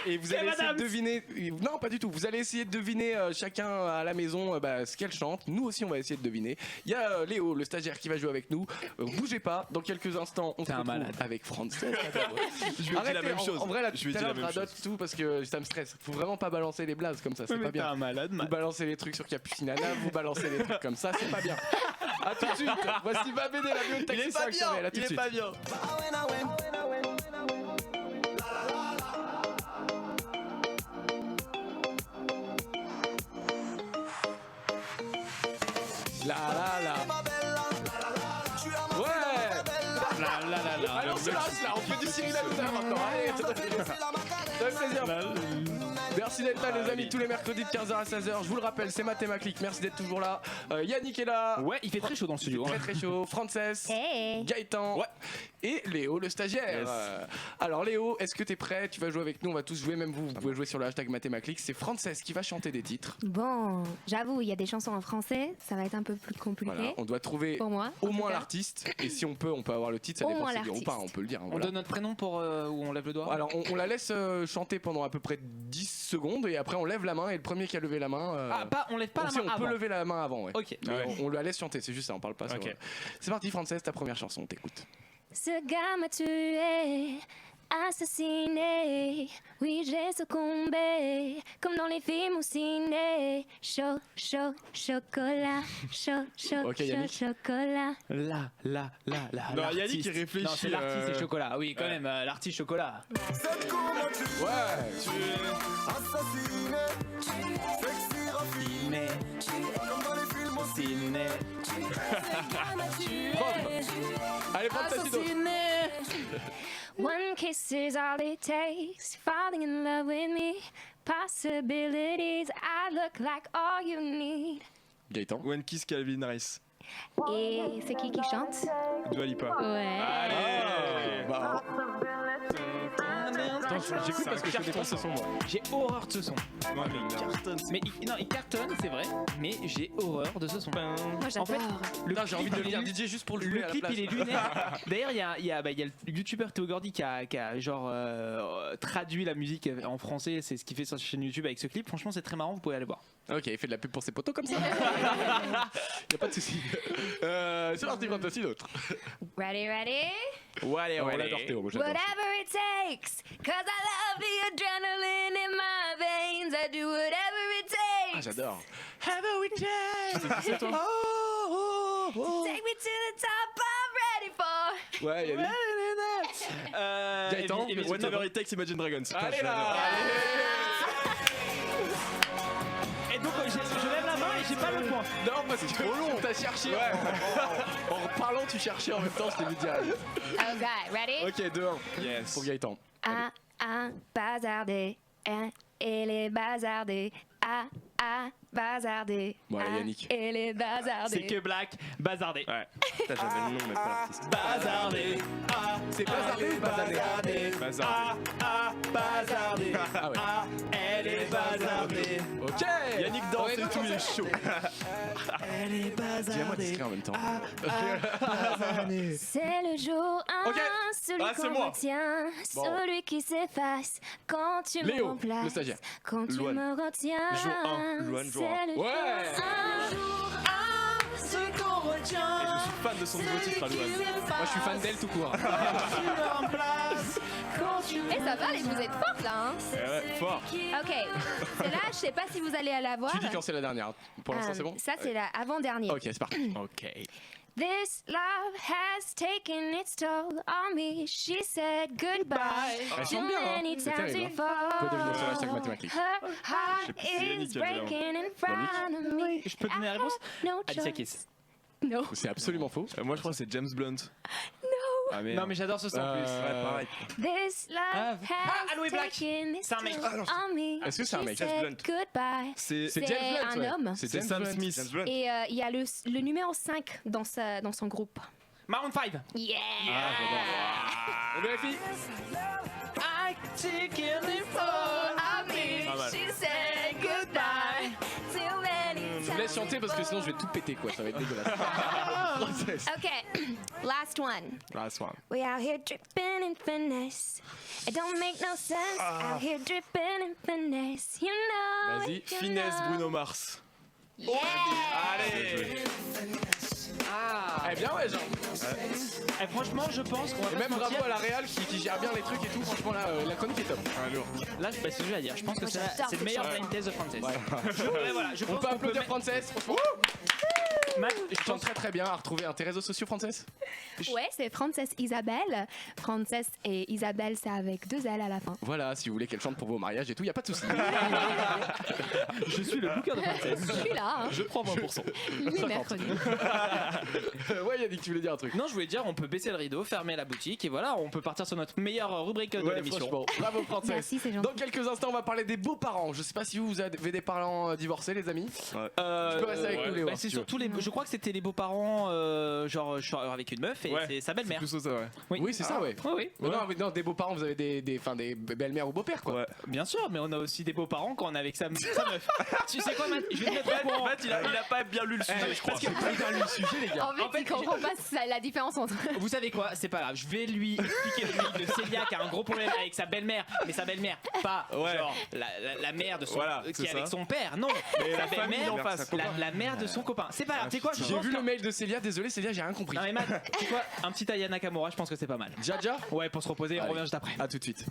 Speaker 3: Et vous allez essayer de deviner. Non, pas du tout. Vous allez essayer de deviner chacun à la maison ce qu'elle chante. Nous aussi, on va essayer de deviner. Il y a Léo, le stagiaire, qui va jouer avec nous. Bougez pas. Dans quelques instants, on se retrouve avec Frances.
Speaker 6: Je lui ai dit la même chose.
Speaker 3: En vrai, là,
Speaker 6: je lui ai
Speaker 3: tout
Speaker 6: dit
Speaker 3: à
Speaker 6: la
Speaker 3: l'heure,
Speaker 6: même chose.
Speaker 3: radote tout parce que ça me stresse. Faut vraiment pas balancer les blazes comme ça. C'est pas bien.
Speaker 4: T'es un malade.
Speaker 3: Vous balancez les trucs sur Capucinana, vous balancez les trucs comme ça, c'est pas bien. A tout de suite. Voici Babédé, l'avion de Taxi 5 sur elle. A tout de suite.
Speaker 4: pas bien.
Speaker 3: La. Ouais. Alors c'est là, on fait du Cyril Hanouna maintenant. Allez, ça fait plaisir. Merci d'être là les amis tous les mercredis de 15h à 16h. Je vous le rappelle, c'est Mathémaclique. Merci d'être toujours là. Yannick est là.
Speaker 4: Ouais, il fait très chaud dans le studio.
Speaker 3: Très chaud. Frances,
Speaker 5: Hey.
Speaker 3: Gaëtan et Léo le stagiaire. Alors Léo, est-ce que t'es prêt? Tu vas jouer avec nous, on va tous jouer, même vous pouvez jouer sur le hashtag Mathémaclique. C'est Frances qui va chanter des titres.
Speaker 5: Bon, j'avoue, il y a des chansons en français, ça va être un peu plus compliqué.
Speaker 3: Voilà, on doit trouver
Speaker 5: pour moi,
Speaker 3: au moins l'artiste et si on peut avoir le titre, ça dépend si c'est bien ou pas, on peut le dire.
Speaker 4: On donne notre prénom pour où on lève le doigt.
Speaker 3: Alors on la laisse chanter pendant à peu près 10 secondes et après on lève la main et le premier qui a levé la main.
Speaker 4: On lève pas la main
Speaker 3: on
Speaker 4: avant.
Speaker 3: peut lever la main avant, ouais.
Speaker 4: Ok.
Speaker 3: Mais on la laisse chanter, c'est juste ça, on parle pas.
Speaker 6: Ok.
Speaker 3: C'est parti Frances, ta première chanson, on t'écoute.
Speaker 5: Ce gars m'a tué, assassiné. Oui, j'ai succombé, comme dans les films ou ciné. Chaud, chocolat. Chaud,
Speaker 3: Ok, Yannick.
Speaker 5: chocolat.
Speaker 4: La.
Speaker 6: Non, Yannick,
Speaker 4: l'artiste.
Speaker 6: il réfléchit,
Speaker 4: Non, c'est l'artiste et chocolat. Ah oui, quand même, l'artiste chocolat.
Speaker 3: Ouais.
Speaker 4: Ciné.
Speaker 3: Allez, prends ta suite.
Speaker 5: One kiss is all it takes, falling in love with me. Possibilities, I look like all you need.
Speaker 3: Gaëtan.
Speaker 6: One Kiss, Calvin Harris.
Speaker 5: Et c'est qui chante?
Speaker 6: Dua Lipa.
Speaker 5: Ouais.
Speaker 3: Attends, j'écoute parce que je connais pas ce son moi.
Speaker 4: J'ai horreur de ce son.
Speaker 6: Ouais, mais il cartonne.
Speaker 4: Mais il cartonne, c'est vrai, mais j'ai horreur de ce son.
Speaker 5: Moi j'adore.
Speaker 4: En fait,
Speaker 3: Putain, j'ai envie de devenir DJ juste pour le jouer
Speaker 4: Le
Speaker 3: à la
Speaker 4: clip
Speaker 3: place.
Speaker 4: il est lunaire. D'ailleurs il y a le youtubeur Théo Gordy qui a genre traduit la musique en français, c'est ce qu'il fait sur sa chaîne YouTube avec ce clip. Franchement c'est très marrant, vous pouvez aller voir.
Speaker 3: Ok, il fait de la pub pour ses potos comme ça. Y'a pas de soucis. C'est parti, prends aussi l'autre.
Speaker 5: Ready?
Speaker 4: Ouais,
Speaker 3: On l'adore Théo, moi j'adore.
Speaker 5: Whatever it takes, cause I love the adrenaline in my veins. I do whatever it takes.
Speaker 3: Ah, j'adore.
Speaker 5: Take me to the top, I'm ready for.
Speaker 3: Ouais, Yannick. Gaëtan,
Speaker 6: Whatever It Takes, Imagine Dragons.
Speaker 3: Allez là.
Speaker 4: Et donc je lève la main et j'ai pas le point.
Speaker 3: Non, parce que c'est trop long. T'as cherché. En parlant, tu cherchais en même temps, je t'ai vu direct.
Speaker 5: Okay, ready?
Speaker 3: Ok, 2-1.
Speaker 6: Yes.
Speaker 3: Pour Gaëtan.
Speaker 5: Bazardé, elle est bazardée. Bazardée.
Speaker 3: Bon, allez, Yannick.
Speaker 5: Elle est bazardée.
Speaker 4: C'est que Black, bazardé.
Speaker 6: Ouais.
Speaker 7: Putain, j'avais le nom, mais pas l'artiste.
Speaker 4: Bazardé.
Speaker 3: C'est bazardé ou bazardé?
Speaker 6: Bazardée.
Speaker 4: Bazardée.
Speaker 3: Ah ouais.
Speaker 4: Elle est bazardée.
Speaker 3: Ok.
Speaker 6: Yannick danse et tout, il est chaud.
Speaker 4: Elle est
Speaker 3: Dis-moi discret en même temps.
Speaker 5: C'est le jour 1,
Speaker 3: Ok.
Speaker 5: celui
Speaker 6: Ah, c'est
Speaker 5: qu'on
Speaker 6: moi.
Speaker 5: retient,
Speaker 3: Bon.
Speaker 5: celui qui s'efface quand tu me
Speaker 3: Léo,
Speaker 5: remplaces.
Speaker 3: le stagiaire.
Speaker 5: Quand tu
Speaker 7: Louane.
Speaker 5: me retiens.
Speaker 7: Jour un, Louane, jour un.
Speaker 5: C'est le
Speaker 3: Ouais.
Speaker 5: jour 1,
Speaker 4: ce qu'on retient.
Speaker 6: Et je suis fan de son nouveau titre à Louane.
Speaker 3: Moi je suis fan d'elle tout court.
Speaker 5: Et ça va, vous êtes fortes là. Hein.
Speaker 6: Ouais, fort.
Speaker 5: Ok, celle-là, je sais pas si vous allez la voir.
Speaker 3: Tu dis quand c'est la dernière. Pour l'instant c'est bon.
Speaker 5: Ça, c'est la avant-dernière.
Speaker 3: Ok, c'est parti.
Speaker 6: Ok.
Speaker 5: This love has taken its toll on me. She said goodbye.
Speaker 3: Elles
Speaker 5: Too
Speaker 3: sont bien, hein.
Speaker 5: many
Speaker 3: C'est
Speaker 5: times
Speaker 3: terrible, hein.
Speaker 5: before.
Speaker 3: Vous pouvez devenir sur l'hashtag mathématiques.
Speaker 5: Her heart
Speaker 6: pas si c'est Yannick
Speaker 5: is
Speaker 6: qui a dit avant.
Speaker 5: breaking in front of me.
Speaker 4: Je peux donner la réponse?
Speaker 5: No
Speaker 4: Alicia
Speaker 5: choice.
Speaker 4: Keys.
Speaker 5: No.
Speaker 3: C'est absolument faux.
Speaker 6: Moi je crois que c'est James Blunt. Ah, merde.
Speaker 4: Non mais j'adore ce son en plus.
Speaker 7: Ouais, pareil.
Speaker 5: This love has
Speaker 4: Aloe Black.
Speaker 5: taken its
Speaker 4: C'est un mec.
Speaker 5: toll on me.
Speaker 3: Est-ce que c'est un
Speaker 5: She
Speaker 3: mec?
Speaker 5: said
Speaker 7: James Blunt.
Speaker 5: goodbye.
Speaker 6: C'est
Speaker 3: C'est
Speaker 5: C'est
Speaker 3: James Blunt.
Speaker 5: un
Speaker 3: ouais.
Speaker 5: homme.
Speaker 3: C'est
Speaker 6: c'est
Speaker 3: James
Speaker 6: Sam
Speaker 3: Blunt.
Speaker 6: Smith.
Speaker 7: James Blunt.
Speaker 5: Et il y a le numéro 5 dans son groupe.
Speaker 4: Maroon 5.
Speaker 5: Yeah!
Speaker 3: On vérifie.
Speaker 4: I take it for me.
Speaker 6: Pas mal.
Speaker 5: She said goodbye. Too many
Speaker 3: Je vous laisse chanter parce que sinon je vais tout péter quoi. Ça va être dégueulasse. Princesse.
Speaker 5: Okay, last one.
Speaker 6: Last one.
Speaker 5: We out here dripping in finesse. It don't make no sense. Out here dripping in finesse. You know.
Speaker 3: Vas-y,
Speaker 5: it, you
Speaker 6: Finesse
Speaker 5: know.
Speaker 6: Bruno Mars.
Speaker 5: Yeah!
Speaker 6: Allez.
Speaker 3: Eh bien ouais genre.
Speaker 4: Eh, franchement, je pense qu'on va
Speaker 3: Et
Speaker 4: pas
Speaker 3: même
Speaker 4: se mentir.
Speaker 3: bravo à la Real qui gère bien les trucs et tout. Franchement là la chronique est top.
Speaker 4: Là, c'est ce que je vais dire. Je pense que
Speaker 5: Moi,
Speaker 4: c'est
Speaker 5: j'adore
Speaker 4: c'est le
Speaker 5: cette
Speaker 4: meilleur
Speaker 5: chanson.
Speaker 4: blind test de Frances. Ouais, voilà, je
Speaker 3: On
Speaker 4: pense
Speaker 3: peut
Speaker 4: qu'on
Speaker 3: applaudir
Speaker 4: mettre-
Speaker 3: Frances. Franchement.
Speaker 4: Matt,
Speaker 3: Je chante très très bien à retrouver tes réseaux sociaux Frances.
Speaker 5: Ouais, c'est Frances Isabelle. Frances et Isabelle, c'est avec 2 L à la fin.
Speaker 3: Voilà, si vous voulez qu'elle chante pour vos mariages et tout, y a pas de souci.
Speaker 4: je suis le booker de Frances.
Speaker 5: Je suis là. Hein.
Speaker 6: Je prends 20%.
Speaker 5: Il est mercredi.
Speaker 3: Ouais, Yannick, tu voulais dire un truc.
Speaker 4: Non, je voulais dire, on peut baisser le rideau, fermer la boutique et voilà, on peut partir sur notre meilleure rubrique de
Speaker 3: Ouais,
Speaker 4: l'émission.
Speaker 3: franchement. Bravo Frances.
Speaker 5: Merci, c'est gentil.
Speaker 3: Dans quelques instants, on va parler des beaux-parents. Je sais pas si vous avez des parents divorcés, les amis. Tu peux rester avec nous, Léo.
Speaker 4: Bah,
Speaker 3: hein,
Speaker 4: c'est
Speaker 3: si tu veux.
Speaker 4: surtout les. Je crois que c'était les beaux-parents, genre je suis avec une meuf et
Speaker 6: Ouais.
Speaker 4: c'est sa belle-mère.
Speaker 6: Plus ça, ouais.
Speaker 3: Oui, c'est ça, ouais.
Speaker 4: Oui, oui.
Speaker 3: Mais non, des beaux-parents, vous avez des belles-mères ou beaux-pères, quoi.
Speaker 7: Ouais.
Speaker 4: Bien sûr, mais on a aussi des beaux-parents quand on est avec sa meuf. Tu sais quoi, Matt? Je vais te mettre au courant.
Speaker 6: il a pas bien lu le sujet, je crois.
Speaker 3: Parce que pas bien lu le sujet, les gars.
Speaker 5: En fait, il comprend pas la différence entre.
Speaker 4: Vous savez quoi? C'est pas grave. Je vais lui expliquer le mec de Célia qui a un gros problème avec sa belle-mère, mais sa belle-mère, pas
Speaker 6: Ouais.
Speaker 4: genre la mère de son
Speaker 6: Voilà,
Speaker 4: qui
Speaker 6: c'est
Speaker 4: est avec
Speaker 6: ça.
Speaker 4: son père. Non,
Speaker 6: Mais
Speaker 4: sa
Speaker 6: la famille
Speaker 4: belle-mère
Speaker 6: en face.
Speaker 4: la mère de son copain. C'est pas grave. Tu sais quoi? Je
Speaker 3: J'ai
Speaker 4: pense
Speaker 3: vu
Speaker 4: que-
Speaker 3: le mail de Célia, désolé Célia, j'ai rien compris.
Speaker 4: Non mais Matt, tu sais quoi? Un petit Ayana Nakamura, je pense que c'est pas mal.
Speaker 3: Jaja.
Speaker 4: Ouais, pour se reposer, on
Speaker 3: Allez.
Speaker 4: revient juste après.
Speaker 3: À tout de suite.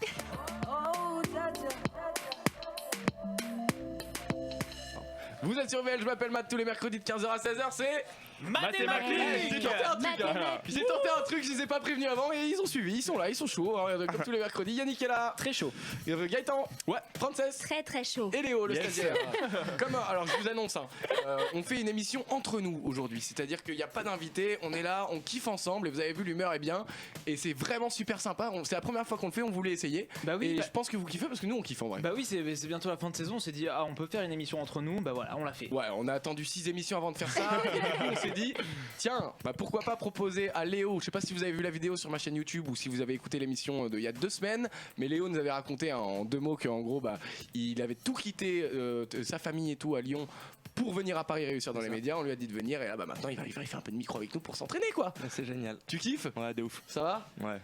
Speaker 3: Vous êtes sur VL, je m'appelle Matt, tous les mercredis de 15h à 16h, c'est...
Speaker 4: Mathématiques.
Speaker 3: J'ai tenté un truc, hein.
Speaker 5: Mathématiques.
Speaker 3: J'ai tenté un truc, je les ai pas prévenus avant et ils ont suivi, ils sont là, ils sont chauds, hein, comme tous les mercredis. Yannick est là,
Speaker 4: Très chaud.
Speaker 3: Gaëtan, ouais, Frances
Speaker 5: Très très chaud.
Speaker 3: et Léo, le stagiaire. Comme, alors je vous annonce, hein, on fait une émission entre nous aujourd'hui, c'est-à-dire qu'il n'y a pas d'invité, on est là, on kiffe ensemble et vous avez vu l'humeur est bien et c'est vraiment super sympa. C'est la première fois qu'on le fait, on voulait essayer.
Speaker 4: Bah oui,
Speaker 3: et
Speaker 4: bah-
Speaker 3: je pense que vous kiffez parce que nous on kiffe en vrai.
Speaker 4: Bah oui, c'est bientôt la fin de saison. On s'est dit, ah, on peut faire une émission entre nous. Bah voilà, on l'a fait.
Speaker 3: Ouais, on a attendu 6 émissions avant de faire ça. Et du coup, on s'est dit, tiens, bah pourquoi pas proposer à Léo, je sais pas si vous avez vu la vidéo sur ma chaîne YouTube ou si vous avez écouté l'émission d'il y a 2 semaines, mais Léo nous avait raconté hein, en 2 mots qu'en gros, bah, il avait tout quitté, sa famille et tout à Lyon pour venir à Paris réussir dans les médias. On lui a dit de venir et là, bah maintenant, il va faire un peu de micro avec nous pour s'entraîner, quoi.
Speaker 7: Ah, c'est génial.
Speaker 3: Tu kiffes?
Speaker 7: Ouais, de ouf.
Speaker 3: Ça va?
Speaker 7: Ouais.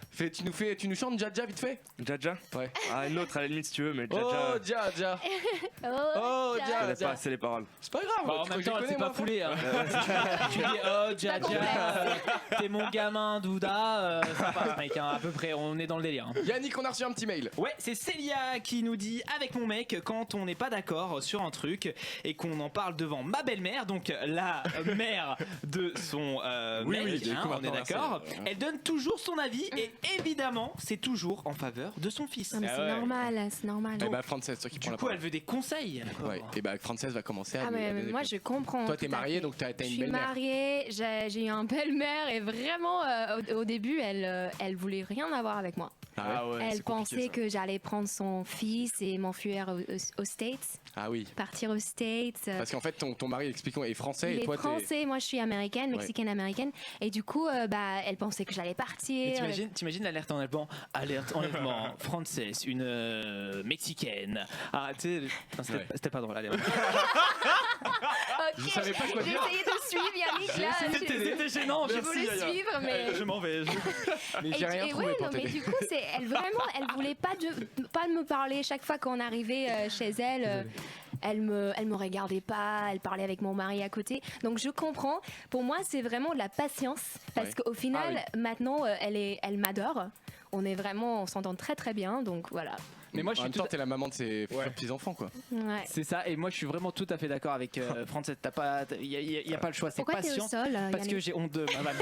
Speaker 3: Tu nous chantes Jaja vite fait?
Speaker 7: Jaja.
Speaker 3: Ouais.
Speaker 7: Ah, une autre à la limite si tu veux, mais
Speaker 3: Oh,
Speaker 7: Jaja.
Speaker 3: Jaja.
Speaker 5: Oh,
Speaker 3: Oh,
Speaker 7: Je connais
Speaker 3: Jaja.
Speaker 7: pas assez les paroles.
Speaker 3: C'est pas grave.
Speaker 4: Bah, en
Speaker 3: tu
Speaker 4: même
Speaker 3: crois que je
Speaker 4: temps,
Speaker 3: les
Speaker 4: c'est
Speaker 3: connais,
Speaker 4: pas
Speaker 3: moi,
Speaker 4: foulé. Hein. Tu dis, oh, Jaja, t'es mon gamin, Douda. Ça passe, mec, hein, à peu près, on est dans le délire. Hein.
Speaker 3: Yannick, on a reçu un petit mail.
Speaker 4: Ouais, c'est Célia qui nous dit avec mon mec quand on n'est pas d'accord sur un truc et qu'on en parle devant ma belle-mère, donc la mère de son
Speaker 3: Oui,
Speaker 4: mec,
Speaker 3: oui, du coup,
Speaker 4: on est
Speaker 3: maintenant,
Speaker 4: d'accord.
Speaker 3: c'est-
Speaker 4: Elle donne toujours son avis et évidemment c'est toujours en faveur de son fils.
Speaker 5: Non, mais c'est normal, c'est normal.
Speaker 3: Eh bah, Frances, toi qui prends
Speaker 4: Du
Speaker 3: la
Speaker 4: coup,
Speaker 3: parole.
Speaker 4: elle veut des conseils. la pauvre.
Speaker 3: Ouais, et bah Frances va commencer à
Speaker 5: Ah,
Speaker 3: lui- à
Speaker 5: mais
Speaker 3: donner
Speaker 5: moi
Speaker 3: des-
Speaker 5: je comprends.
Speaker 3: Toi t'es
Speaker 5: tout à
Speaker 3: mariée
Speaker 5: fait.
Speaker 3: donc t'as
Speaker 5: Je
Speaker 3: une
Speaker 5: suis
Speaker 3: belle-mère.
Speaker 5: mariée, j'ai eu un belle-mère et vraiment au début elle voulait rien avoir avec moi.
Speaker 6: Ah ouais,
Speaker 5: Elle
Speaker 6: c'est compliqué,
Speaker 5: pensait
Speaker 6: ça.
Speaker 5: que j'allais prendre son fils et m'enfuir aux States,
Speaker 3: Ah oui.
Speaker 5: partir aux States.
Speaker 3: Parce qu'en fait, ton mari, expliquons, est français
Speaker 5: Il
Speaker 3: et
Speaker 5: est
Speaker 3: toi, t'es.
Speaker 5: français, moi je suis américaine, mexicaine-américaine. Et du coup, elle pensait que j'allais
Speaker 4: Et
Speaker 5: partir.
Speaker 4: t'imagines l'alerte enlèvement, alerte enlèvement française, une mexicaine. Ah, tu sais, non, c'était pas drôle. Allez,
Speaker 3: Je savais pas quoi
Speaker 5: J'ai
Speaker 3: dire.
Speaker 5: essayé de suivre Yannick là.
Speaker 4: c'était gênant.
Speaker 5: Je voulais suivre, mais.
Speaker 6: Je m'en vais.
Speaker 3: Mais j'ai rien trouvé
Speaker 5: ouais,
Speaker 3: pour
Speaker 5: non, mais
Speaker 3: t'aider.
Speaker 5: du coup, elle voulait pas de me parler. Chaque fois qu'on arrivait chez elle, elle me regardait pas, elle parlait avec mon mari à côté. Donc je comprends. Pour moi, c'est vraiment de la patience parce
Speaker 3: Ouais.
Speaker 5: qu'au final, maintenant, elle m'adore. On s'entend très très bien. Donc voilà.
Speaker 4: Mais moi, je
Speaker 3: En
Speaker 4: suis
Speaker 3: même
Speaker 4: tout
Speaker 3: temps, t'es la maman de ses futurs petits-enfants, quoi.
Speaker 5: Ouais.
Speaker 4: C'est ça, et moi je suis vraiment tout à fait d'accord avec Frances. Il n'y a pas le choix, c'est
Speaker 5: Pourquoi t'es au
Speaker 4: patience.
Speaker 5: sol,
Speaker 4: Parce que
Speaker 5: Yannick
Speaker 4: j'ai honte de ma vanne.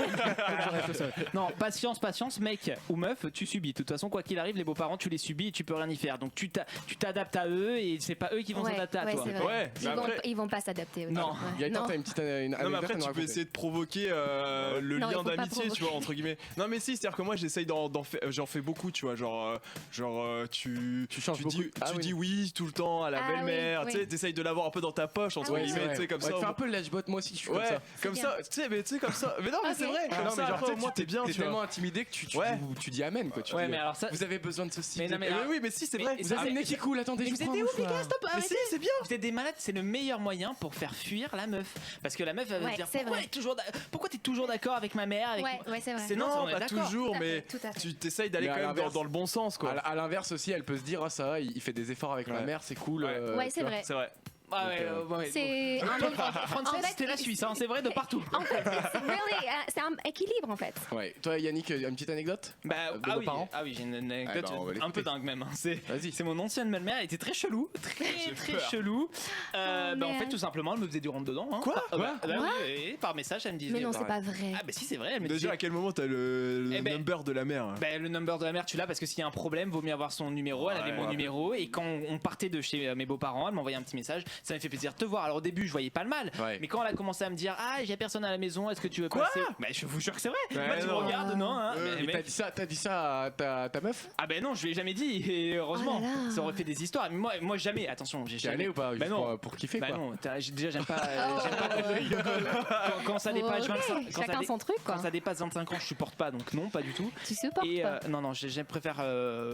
Speaker 4: Je reste au sol. Non, patience, mec ou meuf, tu subis. De toute façon, quoi qu'il arrive, les beaux-parents, tu les subis et tu peux rien y faire. Donc tu t'adaptes à eux et c'est pas eux qui vont
Speaker 5: Ouais,
Speaker 4: s'adapter à
Speaker 5: ouais,
Speaker 4: toi.
Speaker 5: c'est vrai.
Speaker 6: Ouais, mais après-
Speaker 5: Ils vont pas s'adapter. aussi.
Speaker 4: Non.
Speaker 5: Ouais.
Speaker 3: Gaëtan,
Speaker 5: Non.
Speaker 3: t'as une petite une
Speaker 6: Non mais
Speaker 3: anecdote
Speaker 6: après
Speaker 3: à nous
Speaker 6: tu peux
Speaker 3: raconter.
Speaker 6: essayer de provoquer le
Speaker 5: Non, il
Speaker 6: lien
Speaker 5: faut pas
Speaker 6: d'amitié, tu
Speaker 5: provoquer.
Speaker 6: vois, entre guillemets. Non mais si, c'est-à-dire que moi j'essaye j'en fais beaucoup, tu vois,
Speaker 3: Tu changes
Speaker 6: tu
Speaker 3: beaucoup.
Speaker 6: dis,
Speaker 3: Ah
Speaker 6: tu
Speaker 3: oui.
Speaker 6: dis oui tout le temps à la
Speaker 5: Ah
Speaker 6: belle-mère,
Speaker 5: oui,
Speaker 6: tu sais,
Speaker 5: oui.
Speaker 6: t'essayes de l'avoir un peu dans ta poche entre
Speaker 5: Ah oui,
Speaker 6: guillemets,
Speaker 3: Ouais,
Speaker 6: tu sais comme
Speaker 3: ouais,
Speaker 6: ça.
Speaker 3: tu fais un peu le lashbot, moi aussi je suis comme
Speaker 6: Ouais,
Speaker 3: ça.
Speaker 6: comme
Speaker 5: C'est
Speaker 6: ça, tu sais comme ça. Mais non mais
Speaker 5: Ok.
Speaker 6: c'est vrai, comme
Speaker 3: Non,
Speaker 6: ça
Speaker 3: mais genre,
Speaker 6: après, au moins
Speaker 3: t'es
Speaker 6: t'es bien,
Speaker 3: t'es
Speaker 6: tu vois.
Speaker 3: tellement intimidé que
Speaker 6: Ouais.
Speaker 3: tu dis amen, quoi. Tu
Speaker 4: Ouais,
Speaker 3: dis,
Speaker 4: mais alors ça.
Speaker 3: vous avez besoin de ceci.
Speaker 4: Mais non, mais
Speaker 6: Eh
Speaker 4: là-
Speaker 6: oui, mais si c'est
Speaker 4: mais-
Speaker 6: vrai.
Speaker 4: et
Speaker 3: Vous
Speaker 4: ça,
Speaker 3: avez
Speaker 4: c'est-
Speaker 3: le nez qui coule, attendez, je
Speaker 4: Mais
Speaker 3: vous prends
Speaker 4: c'était
Speaker 3: un
Speaker 4: où, les
Speaker 3: mouchoir.
Speaker 4: gars, stop,
Speaker 6: Mais
Speaker 4: arrêtez.
Speaker 6: si, c'est bien.
Speaker 4: Vous êtes des malades, c'est le meilleur moyen pour faire fuir la meuf. Parce que la meuf, elle va
Speaker 5: Ouais,
Speaker 4: dire
Speaker 5: c'est vrai.
Speaker 4: pourquoi t'es toujours d'accord avec ma mère avec
Speaker 5: Ouais, ouais, c'est vrai.
Speaker 4: C'est non,
Speaker 6: Non,
Speaker 4: on est
Speaker 6: pas
Speaker 4: d'accord.
Speaker 6: toujours,
Speaker 5: Tout à
Speaker 6: mais
Speaker 5: fait, tout à fait.
Speaker 6: tu t'essayes d'aller
Speaker 3: Mais à
Speaker 6: quand même
Speaker 3: l'inverse-
Speaker 6: dans le bon sens, quoi.
Speaker 3: À l'inverse aussi, elle peut se dire, ah ça va, il fait des efforts avec ma
Speaker 6: Ouais.
Speaker 3: mère, c'est cool.
Speaker 6: Ouais.
Speaker 5: Ouais,
Speaker 3: tu
Speaker 5: c'est
Speaker 3: vois.
Speaker 5: vrai.
Speaker 6: C'est vrai.
Speaker 4: Ah ouais, ouais.
Speaker 5: C'est
Speaker 4: Frances,
Speaker 5: En fait,
Speaker 4: c'était la Suisse, hein, c'est vrai de partout.
Speaker 5: En fait, c'est un équilibre en fait.
Speaker 3: Ouais. Toi, Yannick, une petite anecdote
Speaker 4: Bah,
Speaker 3: de vos parents
Speaker 4: j'ai une anecdote
Speaker 3: Ah bah, on va
Speaker 4: un
Speaker 3: l'écouter.
Speaker 4: peu dingue même. hein.
Speaker 3: Vas-y.
Speaker 4: C'est mon ancienne belle-mère, elle était très chelou, très
Speaker 6: peur.
Speaker 4: chelou. Bah, en
Speaker 5: merde.
Speaker 4: fait, tout simplement, elle me faisait du rentre dedans. Hein.
Speaker 6: Quoi
Speaker 4: Bah, oui, et par message, elle me disait.
Speaker 5: Mais non, c'est pas vrai.
Speaker 4: Ah bah si, c'est vrai. Elle me
Speaker 6: Déjà
Speaker 4: disait.
Speaker 6: à quel moment t'as le
Speaker 4: Eh ben-
Speaker 6: number de la mère?
Speaker 4: Bah, le number de la mère, tu l'as parce que s'il y a un problème, vaut mieux avoir son numéro. Elle avait mon numéro et quand on partait de chez mes beaux-parents, elle m'envoyait un petit message. Ça m'a fait plaisir de te voir. Alors au début, je voyais pas le mal,
Speaker 3: Ouais.
Speaker 4: mais quand elle a commencé à me dire, ah, j'ai personne à la maison, est-ce que tu veux
Speaker 6: Quoi
Speaker 4: passer? Bah, je vous jure que c'est vrai.
Speaker 6: Ouais,
Speaker 4: Moi, tu me
Speaker 6: non.
Speaker 4: regardes, non hein.
Speaker 3: Mais
Speaker 4: Mais-
Speaker 3: t'as dit ça à ta meuf?
Speaker 4: Ah ben non, je lui ai jamais dit. Et heureusement,
Speaker 5: Oh là là.
Speaker 4: ça aurait fait des histoires. Mais moi jamais. Attention, j'ai
Speaker 3: T'es
Speaker 4: jamais.
Speaker 3: allé ou pas?
Speaker 4: Bah
Speaker 3: Juste
Speaker 4: non.
Speaker 3: pour kiffer,
Speaker 4: Bah
Speaker 3: quoi.
Speaker 4: non, déjà j'aime pas. Quand ça dépasse
Speaker 5: Ok,
Speaker 4: 25, quand ça
Speaker 5: chacun son truc quoi.
Speaker 4: quand ça dépasse 25 ans, je supporte pas. Donc non, pas du tout.
Speaker 5: Tu supportes
Speaker 4: Et
Speaker 5: pas.
Speaker 4: non, je préfère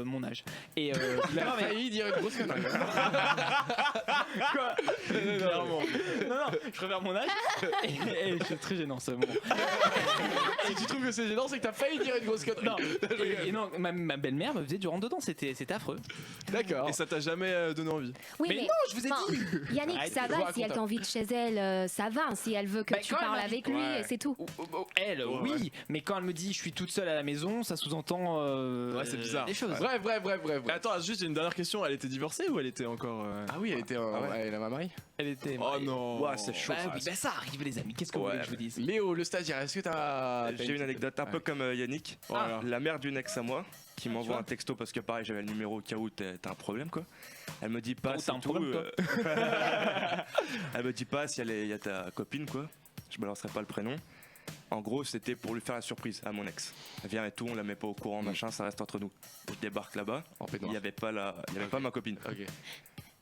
Speaker 4: mon âge. Et
Speaker 3: Il a
Speaker 4: non, mais-
Speaker 3: failli dire une grosse connerie.
Speaker 4: quoi
Speaker 6: Clairement.
Speaker 4: Non, je préfère mon âge. Et c'est très gênant ce moment.
Speaker 3: Si tu trouves que c'est gênant, c'est que t'as failli dire une grosse connerie.
Speaker 4: Non, et non, ma belle-mère me faisait du rentre dedans. C'était affreux.
Speaker 3: D'accord.
Speaker 6: Et ça t'a jamais donné envie?
Speaker 5: Oui,
Speaker 4: mais non, je vous ai
Speaker 5: enfin,
Speaker 4: dit.
Speaker 5: Yannick,
Speaker 4: Arrête,
Speaker 5: ça
Speaker 3: je vous
Speaker 5: va. Si elle
Speaker 3: raconte.
Speaker 5: t'invite chez elle, ça va. Si elle veut que
Speaker 4: Bah,
Speaker 5: tu
Speaker 4: quand elle
Speaker 5: parles
Speaker 4: m'a dit-
Speaker 5: avec lui,
Speaker 6: Ouais.
Speaker 5: c'est tout.
Speaker 4: Elle,
Speaker 6: Ouais,
Speaker 4: oui,
Speaker 6: ouais.
Speaker 4: mais quand elle me dit je suis toute seule à la maison, ça sous-entend
Speaker 6: Ouais, c'est bizarre.
Speaker 4: des choses.
Speaker 3: Bref.
Speaker 6: Mais attends, juste une dernière question. Elle était divorcée ou elle était encore
Speaker 3: Ah oui, elle était elle a ma mari.
Speaker 4: Elle était.
Speaker 6: Oh non.
Speaker 7: Ouais, c'est chaud.
Speaker 4: Bah, oui, bah ça arrive les amis. Qu'est-ce que vous voulez que je vous dise?
Speaker 3: Léo, le stagiaire, est-ce que t'as
Speaker 7: J'ai une anecdote un peu comme Yannick.
Speaker 6: Voilà.
Speaker 7: La mère d'une ex à moi qui m'envoie
Speaker 4: vois.
Speaker 7: un texto parce que pareil j'avais le numéro au cas où t'as un problème quoi. Elle me dit pas
Speaker 4: Où
Speaker 7: c'est
Speaker 4: t'as un
Speaker 7: tout,
Speaker 4: problème, toi
Speaker 7: elle me dit pas si il y a ta copine quoi. Je balancerai pas le prénom. En gros c'était pour lui faire la surprise à mon ex. Elle vient et tout, on la met pas au courant machin, ça reste entre nous. Je débarque là-bas,
Speaker 3: En
Speaker 7: il
Speaker 3: peignoir.
Speaker 7: y avait pas ma copine.
Speaker 3: Ok.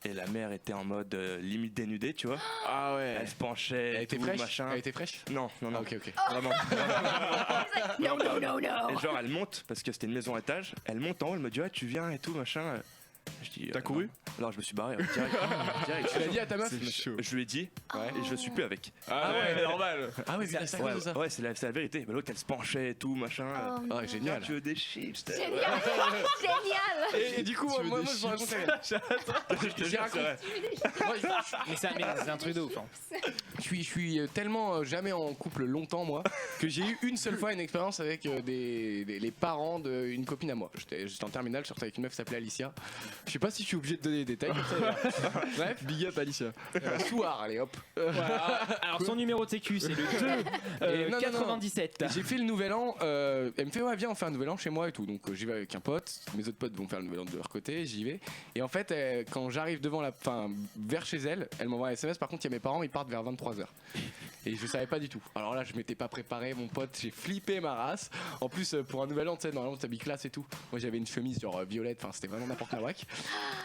Speaker 7: Et la mère était en mode limite dénudée tu vois.
Speaker 3: Ah ouais.
Speaker 7: Elle se penchait,
Speaker 3: Elle était
Speaker 7: tout,
Speaker 3: fraîche.
Speaker 7: machin.
Speaker 3: Elle était fraîche.
Speaker 7: Non, non, non.
Speaker 3: Ok, ok.
Speaker 7: Vraiment.
Speaker 5: Non, non, non, non.
Speaker 7: Et genre elle monte parce que c'était une maison à étage. Elle monte en haut, elle me dit ouais tu viens et tout machin. Je dis
Speaker 6: T'as couru?
Speaker 7: non. Alors je me suis barré direct.
Speaker 3: Tu l'as dit à ta meuf?
Speaker 7: Je, je lui ai dit et je suis plus avec.
Speaker 6: Ah ouais, normal.
Speaker 3: Ah oui, c'est
Speaker 7: Ouais, ouais, c'est la vérité. Mais l'autre elle se penchait et tout machin.
Speaker 5: Oh,
Speaker 3: Ah,
Speaker 5: non.
Speaker 3: génial.
Speaker 7: Tu veux des chips
Speaker 5: Génial. Génial.
Speaker 3: Et du coup,
Speaker 6: Tu veux
Speaker 3: moi,
Speaker 6: des
Speaker 3: je vous raconte rien.
Speaker 7: Je te jure, c'est vrai.
Speaker 3: Moi,
Speaker 4: Mais c'est un truc de ouf. Hein.
Speaker 3: je suis tellement jamais en couple longtemps, moi, que j'ai eu une seule fois une expérience avec les parents d'une copine à moi. J'étais en terminale, je sortais avec une meuf qui s'appelait Alicia. Je sais pas si je suis obligé de donner des détails comme ça. Bref,
Speaker 6: Big up Alicia.
Speaker 3: Soir, allez hop.
Speaker 4: Voilà. Alors son numéro de sécu c'est le 2
Speaker 3: non,
Speaker 4: 97.
Speaker 3: J'ai fait le nouvel an, elle me fait ouais viens on fait un nouvel an chez moi et tout, donc j'y vais avec un pote, mes autres potes vont faire le nouvel an de leur côté, j'y vais, et en fait quand j'arrive vers chez elle, elle m'envoie un SMS, par contre il y a mes parents, ils partent vers 23h, et je savais pas du tout, alors là je m'étais pas préparé, mon pote, j'ai flippé ma race, en plus pour un nouvel an tu sais normalement t'habilles classe et tout, moi j'avais une chemise genre violette, enfin c'était vraiment n'importe quoi,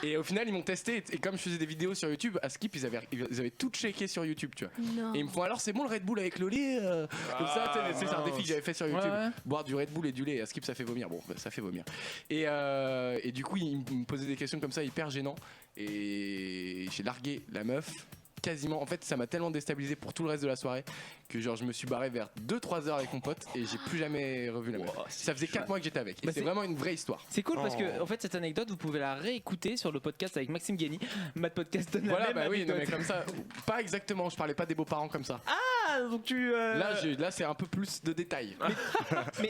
Speaker 3: et au final ils m'ont testé, et comme je faisais des vidéos sur YouTube, à Skip ils avaient tout checké sur YouTube tu vois,
Speaker 5: Non.
Speaker 3: et ils me font alors c'est bon le Red Bull avec le lait comme ça, tu sais, c'est un défi que j'avais fait sur YouTube.
Speaker 4: Ouais.
Speaker 3: Boire du Red Bull et du lait, à Skip ça fait vomir. Bon, bah, ça fait vomir. Et du coup, il me posait des questions comme ça hyper gênant. Et j'ai largué la meuf quasiment. En fait, ça m'a tellement déstabilisé pour tout le reste de la soirée que genre je me suis barré vers 2-3 heures avec mon pote et j'ai plus jamais revu la meuf. Ça faisait 4 mois que j'étais avec. Et
Speaker 4: Bah,
Speaker 3: c'est vraiment une vraie histoire.
Speaker 4: C'est cool parce que en fait cette anecdote vous pouvez la réécouter sur le podcast avec Maxime Guény. Mad Podcast donne
Speaker 3: Voilà,
Speaker 4: la même
Speaker 3: bah oui, non,
Speaker 4: anecdote.
Speaker 3: mais comme ça, pas exactement. Je parlais pas des beaux-parents comme ça.
Speaker 4: Ah donc tu
Speaker 3: Là, c'est un peu plus de détails.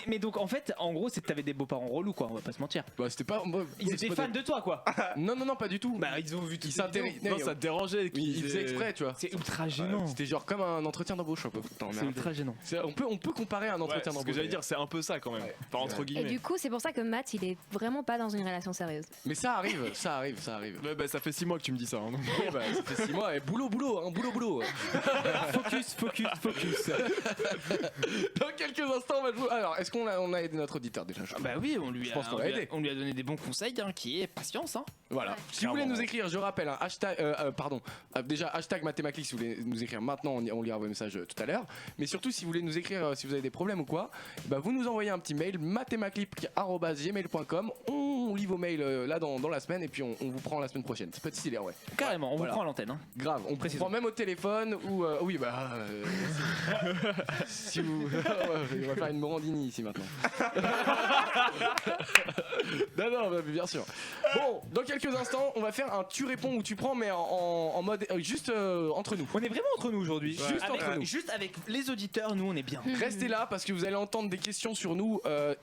Speaker 4: mais donc en fait en gros c'est que t'avais des beaux-parents relous quoi, on va pas se mentir.
Speaker 3: Bah, c'était pas.
Speaker 4: Ils étaient fans de toi quoi.
Speaker 3: Non, pas du tout.
Speaker 4: Bah ils ont vu tout
Speaker 3: Ils s'intéressaient.
Speaker 6: Non, ça te dérangeait.
Speaker 3: Ils faisaient exprès, tu vois.
Speaker 4: C'est ultra gênant.
Speaker 3: C'était genre comme un entretien d'embauche un peu.
Speaker 4: C'est ultra gênant.
Speaker 3: On peut comparer un entretien
Speaker 6: C'est ce
Speaker 3: d'embauche.
Speaker 6: que j'allais dire, c'est un peu ça quand même. Enfin, entre
Speaker 5: Et
Speaker 6: guillemets.
Speaker 5: du coup, c'est pour ça que Matt, il est vraiment pas dans une relation sérieuse.
Speaker 3: Mais ça arrive.
Speaker 6: Ouais, bah, ça fait 6 mois que tu me dis ça. Hein, donc.
Speaker 3: Ouais, bah, ça fait 6 mois. Et boulot.
Speaker 4: Focus.
Speaker 3: Dans quelques instants, on va jouer. Alors, est-ce qu'on a aidé notre auditeur déjà?
Speaker 4: Bah oui, on lui
Speaker 3: Je pense qu'on l'a aidé.
Speaker 4: on lui a donné des bons conseils hein, qui est patience hein.
Speaker 3: Voilà. Si vous voulez nous écrire, je rappelle, un hashtag, déjà hashtag mathématiques si vous voulez nous écrire maintenant, on lira vos messages tout à l'heure. Mais surtout, si vous voulez nous écrire, si vous avez des problèmes ou quoi, bah vous nous envoyez un petit mail mathémaclip@gmail.com. On lit vos mails là dans la semaine et puis on vous prend la semaine prochaine. Ça peut être stylé, ouais.
Speaker 4: Carrément, on
Speaker 3: Voilà.
Speaker 4: vous prend à l'antenne. Hein.
Speaker 3: Grave, on prend même au téléphone ou oui bah si vous on va faire une Morandini ici maintenant. non, bah, bien sûr. Bon, dans quelques instants, on va faire un tu réponds ou tu prends mais en mode juste entre nous.
Speaker 4: On est vraiment entre nous aujourd'hui.
Speaker 3: Juste entre nous.
Speaker 4: Juste avec les auditeurs, nous on est bien.
Speaker 3: Restez là parce que vous allez entendre des questions sur nous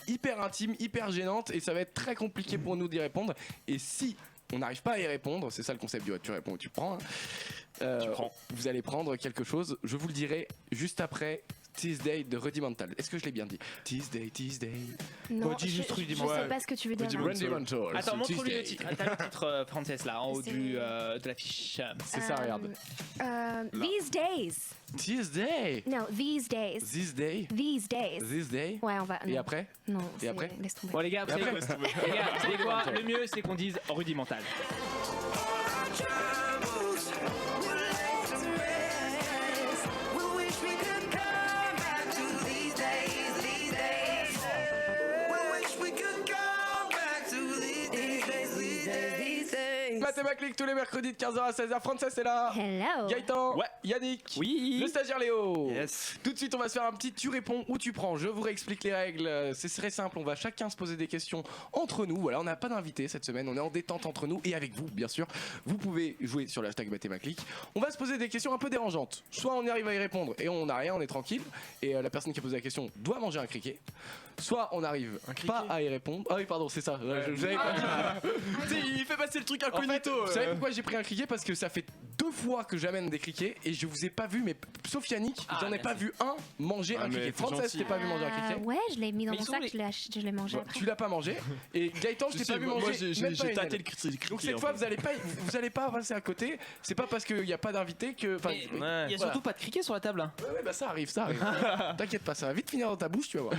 Speaker 3: hyper intimes, hyper gênantes et ça va être très compliqué pour nous d'y répondre. Et si on n'arrive pas à y répondre, c'est ça le concept du tu réponds ou tu prends. Vous allez prendre quelque chose, je vous le dirai juste après Tuesday de Rudimental. Est-ce que je l'ai bien dit? Tuesday.
Speaker 5: Non,
Speaker 4: dis juste
Speaker 5: je
Speaker 4: Rudimental.
Speaker 5: sais pas ce que tu veux dire.
Speaker 3: Rudimental.
Speaker 4: Attends, montre-lui
Speaker 3: Tuesday.
Speaker 4: le titre. T'as le titre français là, en haut
Speaker 5: C'est-
Speaker 4: de l'affiche.
Speaker 3: C'est ça, regarde.
Speaker 5: These days.
Speaker 3: Tuesday.
Speaker 5: No, these days.
Speaker 3: This day.
Speaker 5: These days.
Speaker 3: This day.
Speaker 5: Ouais, on va.
Speaker 3: Et
Speaker 5: non.
Speaker 3: après?
Speaker 5: Non,
Speaker 3: Et
Speaker 5: c'est-
Speaker 3: après
Speaker 5: laisse tomber.
Speaker 4: Bon les gars, vous savez quoi Les gars, vous savez quoi Le mieux c'est qu'on dise rudimental.
Speaker 3: Mathématiques tous les mercredis de 15h à 16h. Frances c'est là.
Speaker 5: Hello.
Speaker 3: Gaëtan.
Speaker 6: Ouais.
Speaker 3: Yannick.
Speaker 4: Oui.
Speaker 3: Le stagiaire Léo.
Speaker 7: Yes.
Speaker 3: Tout de suite, on va se faire un petit tu réponds ou tu prends. Je vous réexplique les règles. C'est très simple. On va chacun se poser des questions entre nous. Voilà, on n'a pas d'invité cette semaine. On est en détente entre nous et avec vous, bien sûr. Vous pouvez jouer sur le hashtag mathématiques. On va se poser des questions un peu dérangeantes. Soit on arrive à y répondre et on n'a rien, on est tranquille. Et la personne qui a posé la question doit manger un criquet. Soit on n'arrive pas à y répondre. Ah oui, pardon, c'est ça. Je l'avais pas dit.
Speaker 6: Tu sais, il fait passer le truc
Speaker 3: En fait,
Speaker 6: incognito.
Speaker 3: vous savez pourquoi j'ai pris un criquet? Parce que ça fait 2 fois que j'amène des criquets et je vous ai pas vu, mais sauf Yannick, j'en ai pas vu un manger un
Speaker 6: mais
Speaker 3: criquet.
Speaker 6: t'es
Speaker 3: Frances,
Speaker 6: gentil.
Speaker 3: t'ai pas vu manger un criquet.
Speaker 5: Ouais, je l'ai mis dans
Speaker 4: Mais
Speaker 5: mon
Speaker 4: ils sont
Speaker 5: sac,
Speaker 4: les-
Speaker 5: je l'ai mangé
Speaker 3: Bon,
Speaker 5: après.
Speaker 3: tu l'as pas mangé et Gaëtan je t'ai pas vu manger.
Speaker 6: Moi, j'ai
Speaker 3: même pas une
Speaker 6: tâté
Speaker 3: aile.
Speaker 6: le criquet.
Speaker 3: Donc cette fois vous allez pas passer à côté. C'est pas parce qu'il n'y a pas d'invité que. Enfin,
Speaker 4: Mais il y a
Speaker 3: voilà.
Speaker 4: surtout pas de criquet sur la table. Hein.
Speaker 3: Ouais, bah ça arrive. T'inquiète pas, ça va vite finir dans ta bouche, tu vas voir.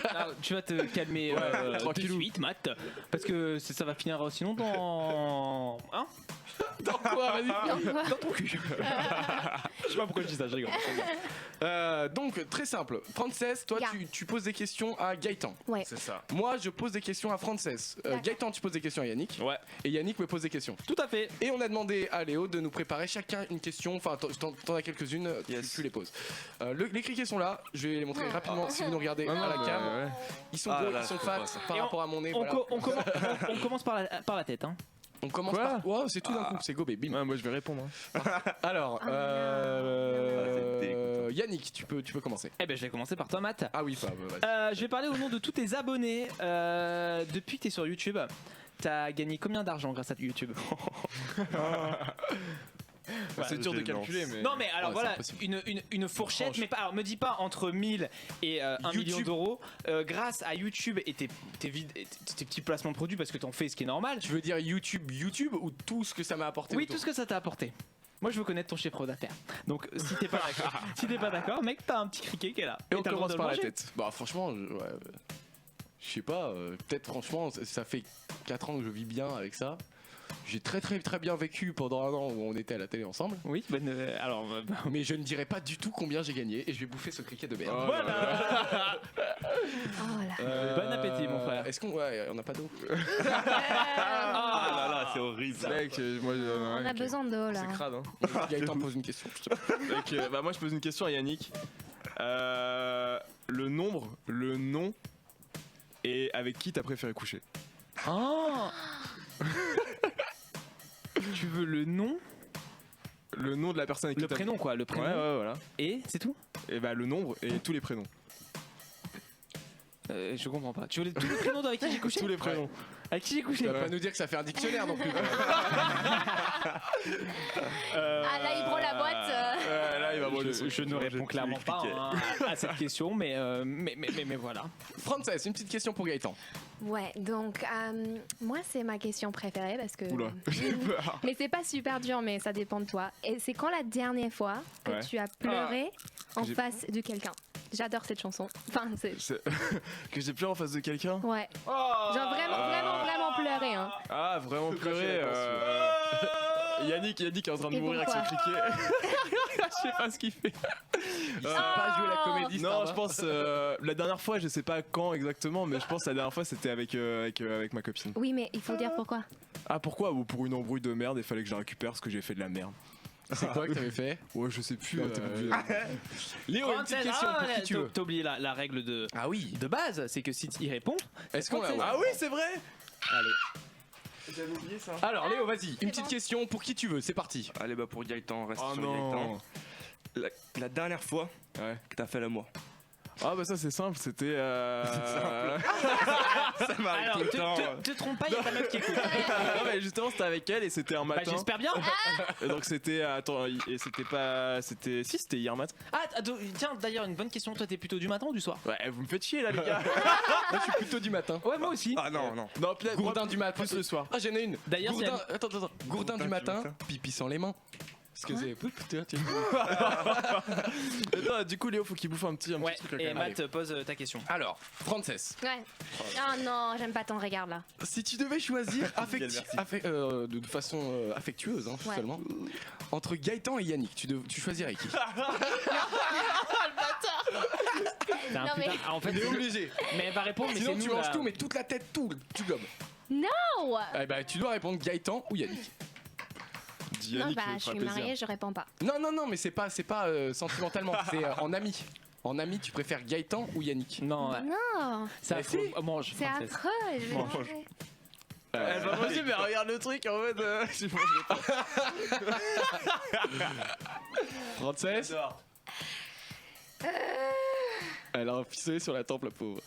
Speaker 4: Alors, tu vas te calmer de
Speaker 6: tranquillou.
Speaker 4: suite, Matt, parce que ça va finir sinon dans. Hein
Speaker 3: Dans quoi? Vas-y.
Speaker 4: Dans ton cul.
Speaker 6: Je sais pas pourquoi je dis ça, je rigole.
Speaker 3: Donc très simple. Frances, toi
Speaker 5: Yeah.
Speaker 3: tu poses des questions à Gaëtan.
Speaker 5: Ouais.
Speaker 6: C'est ça.
Speaker 3: Moi je pose des questions à Frances.
Speaker 5: D'accord.
Speaker 3: Gaëtan tu poses des questions à Yannick.
Speaker 6: Ouais.
Speaker 3: Et Yannick me pose des questions.
Speaker 4: Tout à fait.
Speaker 3: Et on a demandé à Léo de nous préparer chacun une question. Enfin, t'en as quelques-unes,
Speaker 7: Yes.
Speaker 3: tu les poses. Les criquets sont là, je vais les montrer rapidement si vous nous regardez à la
Speaker 6: ouais,
Speaker 3: cam.
Speaker 6: ouais.
Speaker 3: Ils sont
Speaker 7: Ah
Speaker 3: beaux,
Speaker 7: là,
Speaker 3: ils sont
Speaker 7: je peux
Speaker 3: fat
Speaker 7: pas, ça.
Speaker 3: par
Speaker 4: Et
Speaker 3: rapport à mon nez.
Speaker 4: On,
Speaker 3: Voilà.
Speaker 4: on commence par la tête. Hein.
Speaker 3: On commence
Speaker 6: Quoi
Speaker 3: par. Ouais, c'est tout d'un coup, c'est gobé, bim.
Speaker 6: Ouais, moi je vais répondre. hein.
Speaker 3: Alors,
Speaker 7: dégoûtant.
Speaker 3: Yannick, tu peux commencer.
Speaker 4: Eh ben, je vais commencer par toi, Matt.
Speaker 3: Ah oui, vas-y.
Speaker 4: Je vais parler au nom de tous tes abonnés depuis que tu es sur YouTube. t'as gagné combien d'argent grâce à YouTube?
Speaker 6: C'est dur de calculer, mais.
Speaker 4: Non mais alors
Speaker 3: Ouais,
Speaker 4: voilà,
Speaker 3: c'est impossible.
Speaker 4: une fourchette,
Speaker 6: Tranche.
Speaker 4: mais pas, alors me dis pas entre 1000 et 1
Speaker 3: YouTube.
Speaker 4: million d'euros, grâce à YouTube et tes petits placements de produits, parce que t'en fais, ce qui est normal.
Speaker 3: Tu veux dire YouTube ou tout ce que ça m'a apporté?
Speaker 4: Oui,
Speaker 3: autour
Speaker 4: tout ce que ça t'a apporté. Moi je veux connaître ton chiffre d'affaires. Donc si t'es pas d'accord, mec, t'as un petit criquet qui est là.
Speaker 6: Et on
Speaker 4: t'as le droit
Speaker 6: commence
Speaker 4: de
Speaker 6: par
Speaker 4: le
Speaker 6: la
Speaker 4: manger.
Speaker 6: tête.
Speaker 3: Bah franchement, je sais pas, peut-être franchement, ça fait 4 ans que je vis bien avec ça. J'ai très bien vécu pendant un an où on était à la télé ensemble.
Speaker 4: Oui, alors
Speaker 3: Mais je ne dirai pas du tout combien j'ai gagné et je vais bouffer ce criquet de merde.
Speaker 4: voilà.
Speaker 5: Oh là.
Speaker 4: Bon appétit, mon frère.
Speaker 3: Est-ce qu'on ouais, on n'a pas d'eau?
Speaker 7: Ah là là, c'est horrible ça.
Speaker 6: Mec, moi,
Speaker 5: On a besoin d'eau là.
Speaker 6: C'est crade, hein.
Speaker 3: Gaëtan pose une question. s'il te plaît.
Speaker 6: Mec, bah, moi, je pose une question à Yannick. Le nombre, le nom, et avec qui t'as préféré coucher?
Speaker 4: Oh. Tu veux le nom,
Speaker 6: Le nom de la personne avec
Speaker 4: le
Speaker 6: qui t'as.
Speaker 4: prénom quoi, le
Speaker 6: Ouais,
Speaker 4: prénom.
Speaker 6: ouais, voilà.
Speaker 4: Et c'est tout?
Speaker 6: Et bah, le nombre et tous les prénoms.
Speaker 4: Je comprends pas. Tu veux tous les prénoms avec qui j'ai couché?
Speaker 6: Tous les prénoms.
Speaker 4: Avec qui j'ai couché?
Speaker 3: Tu vas pas nous dire que ça fait un dictionnaire non plus.
Speaker 5: Ah là, il prend la boîte.
Speaker 6: Ouais, là, il va manger son-
Speaker 4: Je ne
Speaker 7: manger
Speaker 4: réponds
Speaker 7: tous
Speaker 4: clairement
Speaker 7: les
Speaker 4: pas
Speaker 7: criquets.
Speaker 4: à cette question, mais voilà.
Speaker 3: Frances, une petite question pour Gaëtan.
Speaker 5: Ouais, donc moi c'est ma question préférée parce que.
Speaker 6: Oula, j'ai peur.
Speaker 5: Mais c'est pas super dur, mais ça dépend de toi. Et c'est quand la dernière fois que
Speaker 6: Ouais.
Speaker 5: tu as pleuré en
Speaker 6: J'ai-
Speaker 5: face de quelqu'un? J'adore cette chanson. Enfin, c'est.
Speaker 6: Que j'ai pleuré en face de quelqu'un?
Speaker 5: Ouais. Genre vraiment pleurer, hein.
Speaker 6: Ah, vraiment pleurer. Yannick est en train de
Speaker 5: Et
Speaker 6: mourir avec son
Speaker 5: pourquoi
Speaker 6: criquet. Je sais pas ce qu'il fait.
Speaker 3: Il sait pas jouer la comédie.
Speaker 6: Non,
Speaker 3: Starba.
Speaker 6: je pense la dernière fois, je sais pas quand exactement, mais je pense la dernière fois c'était avec ma copine.
Speaker 5: Oui, mais il faut dire pourquoi.
Speaker 6: Ah, pourquoi? Ou pour une embrouille de merde, il fallait que je la récupère parce que j'ai fait de la merde.
Speaker 3: C'est quoi que t'avais fait?
Speaker 6: Ouais, je sais plus.
Speaker 3: Non, t'es pas obligé. Léo, une petite question pour qui tu veux.
Speaker 4: T'as oublié la règle de
Speaker 3: Ah oui.
Speaker 4: base, c'est que si il répond.
Speaker 3: Est-ce qu'on l'a?
Speaker 6: Ah oui, c'est vrai.
Speaker 3: Allez.
Speaker 6: J'avais oublié ça.
Speaker 3: Alors Léo, vas-y, une petite question pour qui tu veux, c'est parti.
Speaker 7: Allez bah pour Gaëtan, on reste
Speaker 6: Oh
Speaker 7: sur
Speaker 6: non.
Speaker 7: Gaëtan. La dernière fois
Speaker 6: Ouais.
Speaker 7: que t'as fait l'amour.
Speaker 6: Ah bah ça c'est simple, c'était.
Speaker 7: Ça m'arrive
Speaker 4: Alors,
Speaker 7: tout le temps.
Speaker 4: te trompe pas, il y a ta meuf qui écoute.
Speaker 6: non mais justement c'était avec elle et c'était un
Speaker 4: Bah,
Speaker 6: matin.
Speaker 4: j'espère bien.
Speaker 6: Et donc c'était attends et c'était pas c'était si c'était hier matin.
Speaker 4: Ah, tiens, d'ailleurs, une bonne question. Toi, t'es plutôt du matin ou du soir?
Speaker 6: Ouais vous me faites chier là les gars.
Speaker 3: Moi je suis plutôt du matin.
Speaker 4: Ouais, moi aussi.
Speaker 7: Ah non, non.
Speaker 6: Non peut-être
Speaker 3: Gourdin
Speaker 6: moi,
Speaker 3: du matin.
Speaker 6: plus le soir.
Speaker 3: Ah j'en ai une.
Speaker 4: D'ailleurs, c'est
Speaker 3: Gourdin, attends. Gourdin du matin, pipi sans les mains. Parce que c'est. Putain, tiens.
Speaker 6: Non, du coup Léo faut qu'il bouffe un petit
Speaker 4: Ouais,
Speaker 6: truc là,
Speaker 4: et
Speaker 6: quand même.
Speaker 4: Matt, pose ta question.
Speaker 3: Alors, Frances,
Speaker 5: Ouais. Oh non, j'aime pas ton regard là.
Speaker 3: si tu devais choisir de façon affectueuse hein,
Speaker 5: Ouais.
Speaker 3: seulement, entre Gaëtan et Yannick, tu choisirais qui?
Speaker 4: T'as un
Speaker 5: Non,
Speaker 4: putain-
Speaker 5: mais-
Speaker 4: Ah, en fait,
Speaker 3: Il est obligé.
Speaker 4: mais elle va répondre, mais
Speaker 3: Sinon
Speaker 4: c'est
Speaker 3: tu
Speaker 4: nous,
Speaker 3: manges
Speaker 4: là.
Speaker 3: tout, mais toute la tête, tout du globe.
Speaker 5: Oh
Speaker 3: Eh ben tu dois répondre Gaëtan ou Yannick.
Speaker 6: Dis
Speaker 5: non,
Speaker 6: Yannick,
Speaker 5: bah
Speaker 6: il me
Speaker 5: je
Speaker 6: fera
Speaker 5: suis
Speaker 6: plaisir.
Speaker 5: mariée, je réponds pas.
Speaker 3: Non, mais c'est pas sentimentalement, c'est en ami. En ami, tu préfères Gaëtan ou Yannick?
Speaker 4: Non, ouais.
Speaker 5: Non,
Speaker 4: Ça
Speaker 3: Mais
Speaker 4: faut.
Speaker 3: si.
Speaker 4: Oh, mange.
Speaker 5: c'est
Speaker 4: Frances.
Speaker 5: affreux. Je vais
Speaker 4: Mange.
Speaker 5: manger.
Speaker 6: Elle va manger mais regarde le truc en mode je mangerai pas.
Speaker 3: Frances, elle a un pistolet sur la tempe, la pauvre.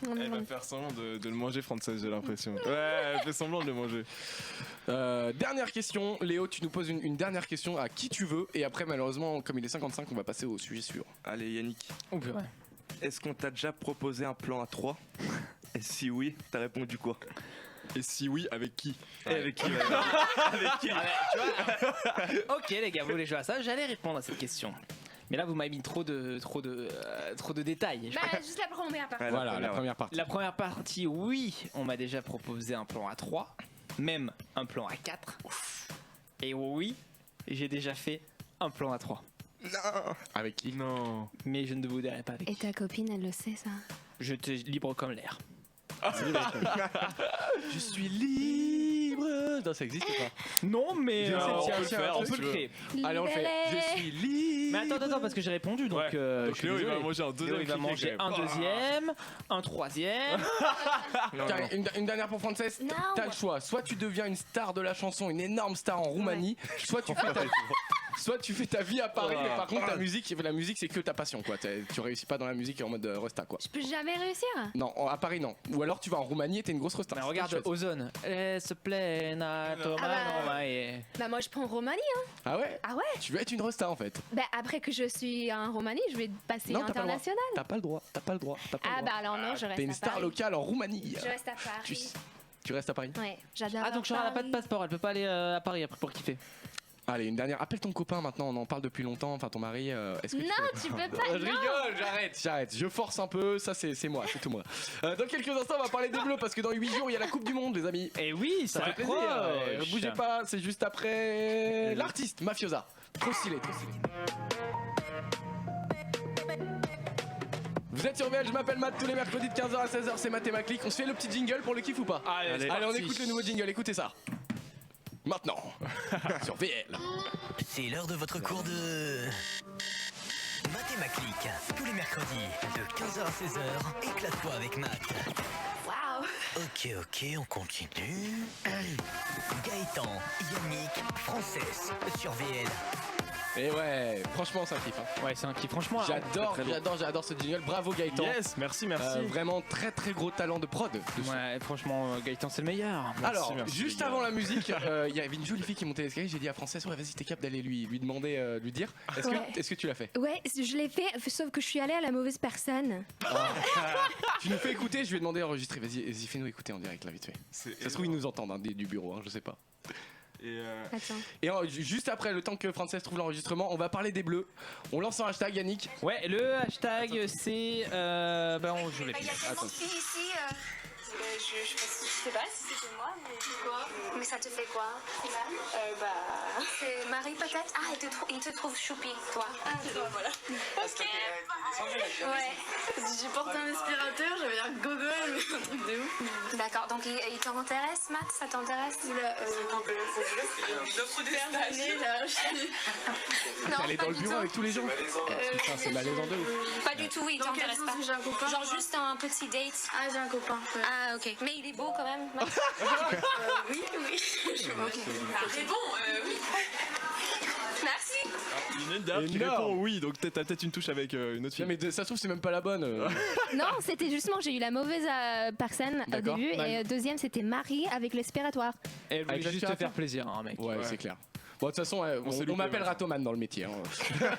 Speaker 6: Elle va faire semblant de le manger Frances j'ai l'impression. Ouais elle fait semblant de le manger.
Speaker 3: Dernière question, Léo, tu nous poses une dernière question à qui tu veux, et après malheureusement, comme il est 55, on va passer au sujet suivant.
Speaker 7: Allez Yannick,
Speaker 4: Oh, purée.
Speaker 7: est-ce qu'on t'a déjà proposé un plan à 3? Et si oui, t'as répondu quoi?
Speaker 6: Et si oui avec qui?
Speaker 7: Et avec qui? Avec qui?
Speaker 4: Ok, les gars, vous voulez jouer à ça? J'allais répondre à cette question. Mais là, vous m'avez mis trop de détails.
Speaker 5: Bah, juste la première partie.
Speaker 7: Ouais,
Speaker 3: Voilà, la première partie.
Speaker 4: La première partie, oui, on m'a déjà proposé un plan à 3, même un plan à 4. Et oui, j'ai déjà fait un plan à 3.
Speaker 3: Avec qui?
Speaker 6: Non.
Speaker 4: Mais je ne vous dirai pas avec.
Speaker 5: Et ta copine, elle le sait ça?
Speaker 4: Je te libre comme l'air.
Speaker 3: Je suis libre. Non, ça existe pas.
Speaker 4: Non, mais
Speaker 3: Je sais,
Speaker 4: on
Speaker 3: tiens,
Speaker 4: peut le
Speaker 3: tiens,
Speaker 4: faire, on
Speaker 3: si
Speaker 4: peut
Speaker 3: tu
Speaker 4: le
Speaker 3: veux.
Speaker 4: créer.
Speaker 3: Allez, on le fait.
Speaker 5: Libéré.
Speaker 3: Je suis libre.
Speaker 4: Mais attends, parce que j'ai répondu, donc,
Speaker 6: Ouais.
Speaker 4: je
Speaker 6: Donc
Speaker 4: suis
Speaker 6: Léo il va
Speaker 4: désolé.
Speaker 6: manger un deuxième
Speaker 4: Léo, il va
Speaker 6: criquet,
Speaker 4: manger
Speaker 6: quand
Speaker 4: un
Speaker 6: même.
Speaker 4: deuxième, un troisième.
Speaker 3: Tiens, une dernière pour Frances.
Speaker 5: Non.
Speaker 3: T'as le choix. Soit tu deviens une star de la chanson, une énorme star en Roumanie, soit tu fais ta... soit tu fais ta vie à Paris, mais par contre la musique c'est que ta passion quoi. Tu réussis pas dans la musique en mode resta quoi.
Speaker 5: Je peux jamais réussir.
Speaker 3: Non, à Paris non. Ou alors tu vas en Roumanie et t'es une grosse resta.
Speaker 4: Mais regarde Ozone. Laisse plaît,
Speaker 5: Bah moi je prends Roumanie. Hein.
Speaker 3: Ah ouais.
Speaker 5: Ah ouais.
Speaker 3: Tu veux être une resta en fait.
Speaker 5: Bah après que je suis en Roumanie, je vais passer
Speaker 3: Non, t'as pas le droit.
Speaker 5: international.
Speaker 3: T'as pas le droit.
Speaker 5: Ah bah alors non, je reste
Speaker 3: T'es une
Speaker 5: à
Speaker 3: star
Speaker 5: Paris.
Speaker 3: locale en Roumanie.
Speaker 5: Je reste à Paris.
Speaker 3: Tu restes à Paris.
Speaker 5: Ouais, j'adore.
Speaker 4: Ah donc Charles n'a pas de passeport, elle peut pas aller à Paris après pour kiffer.
Speaker 3: Allez, une dernière. Appelle ton copain maintenant, on en parle depuis longtemps, enfin ton mari. Est-ce que
Speaker 5: Non, tu peux pas.
Speaker 3: Je rigole, j'arrête. Je force un peu, ça c'est moi, c'est tout moi. Dans quelques instants, on va parler des Bleus parce que dans 8 jours, il y a la Coupe du Monde, les amis.
Speaker 4: Et oui,
Speaker 3: Ça fait plaisir. Bougez pas, c'est juste après l'artiste Mafiosa. Trop stylé. Vous êtes sur VL, je m'appelle Matt, tous les mercredis de 15h à 16h, c'est Matt et ma clique. On se fait le petit jingle pour le kiff ou pas?
Speaker 4: Allez,
Speaker 3: on écoute le nouveau jingle, écoutez ça. Maintenant, sur VL.
Speaker 1: C'est l'heure de votre cours de mathématiques. Tous les mercredis, de 15h à 16h, éclate-toi avec Matt.
Speaker 2: Wow.
Speaker 1: Ok, on continue. Gaëtan, Yannick, Frances, sur VL.
Speaker 3: Et ouais, franchement, c'est un kiff. Hein.
Speaker 4: Ouais, c'est un kiff. Franchement,
Speaker 3: J'adore ce jingle. Bravo Gaëtan.
Speaker 6: Yes, merci.
Speaker 3: Vraiment très gros talent de prod.
Speaker 4: ouais, franchement, Gaëtan, c'est le meilleur.
Speaker 3: Alors, juste avant la musique, il y avait une jolie fille qui montait l'escalier. J'ai dit à Frances, ouais, vas-y, t'es capable d'aller lui demander, lui dire. Est-ce que tu l'as fait?
Speaker 5: Ouais, je l'ai fait, sauf que je suis allée à la mauvaise personne.
Speaker 3: Tu nous fais écouter, je lui ai demandé d'enregistrer. Vas-y, fais-nous écouter en direct là, vite fait. Ça se trouve, ils nous entendent hein, du bureau, hein, je sais pas.
Speaker 5: Attends.
Speaker 3: Et juste après, le temps que Frances trouve l'enregistrement, on va parler des Bleus. On lance un hashtag, Yannick.
Speaker 4: Ouais, le hashtag c'est. Je l'ai
Speaker 2: Il y a tellement de filles ici. Je sais pas si c'était moi, mais quoi? Mais ça te fait quoi? C'est Marie peut-être? Ah, il te trouve choupi, toi. Ah, voilà. Ok. Ouais.
Speaker 10: J'ai porté un aspirateur, j'avais l'air gogol, mais un truc de ouf.
Speaker 2: D'accord, donc il t'intéresse, Matt? Ça t'intéresse? Non,
Speaker 3: Elle est dans le bureau avec tous les gens. Putain, c'est malaisant de ouf.
Speaker 2: Pas du tout, oui, il
Speaker 10: Dans quel
Speaker 2: t'intéresse
Speaker 10: sens
Speaker 2: pas.
Speaker 10: que j'ai un copain?
Speaker 2: Genre juste un petit date.
Speaker 10: Ah, j'ai un copain. Ouais.
Speaker 2: Ah, ok. Mais il est beau quand même. Matt.
Speaker 10: Oui. Ok.
Speaker 2: C'est bon, oui. Merci.
Speaker 6: Une dame qui
Speaker 3: Énorme.
Speaker 6: répond oui, donc t'as peut-être une touche avec une autre fille.
Speaker 3: Non, mais ça se trouve, c'est même pas la bonne.
Speaker 5: Non, c'était justement, j'ai eu la mauvaise personne au
Speaker 3: D'accord.
Speaker 5: début. Et deuxième, c'était Marie avec l'aspiratoire.
Speaker 4: Elle voulait
Speaker 3: Avec
Speaker 4: juste te
Speaker 3: l'aspirateur.
Speaker 4: faire plaisir, hein, mec.
Speaker 3: Ouais, c'est clair. Bon, de toute façon,
Speaker 6: s'est
Speaker 3: on m'appelle
Speaker 6: loupé,
Speaker 3: Ratoman dans le métier. Hein.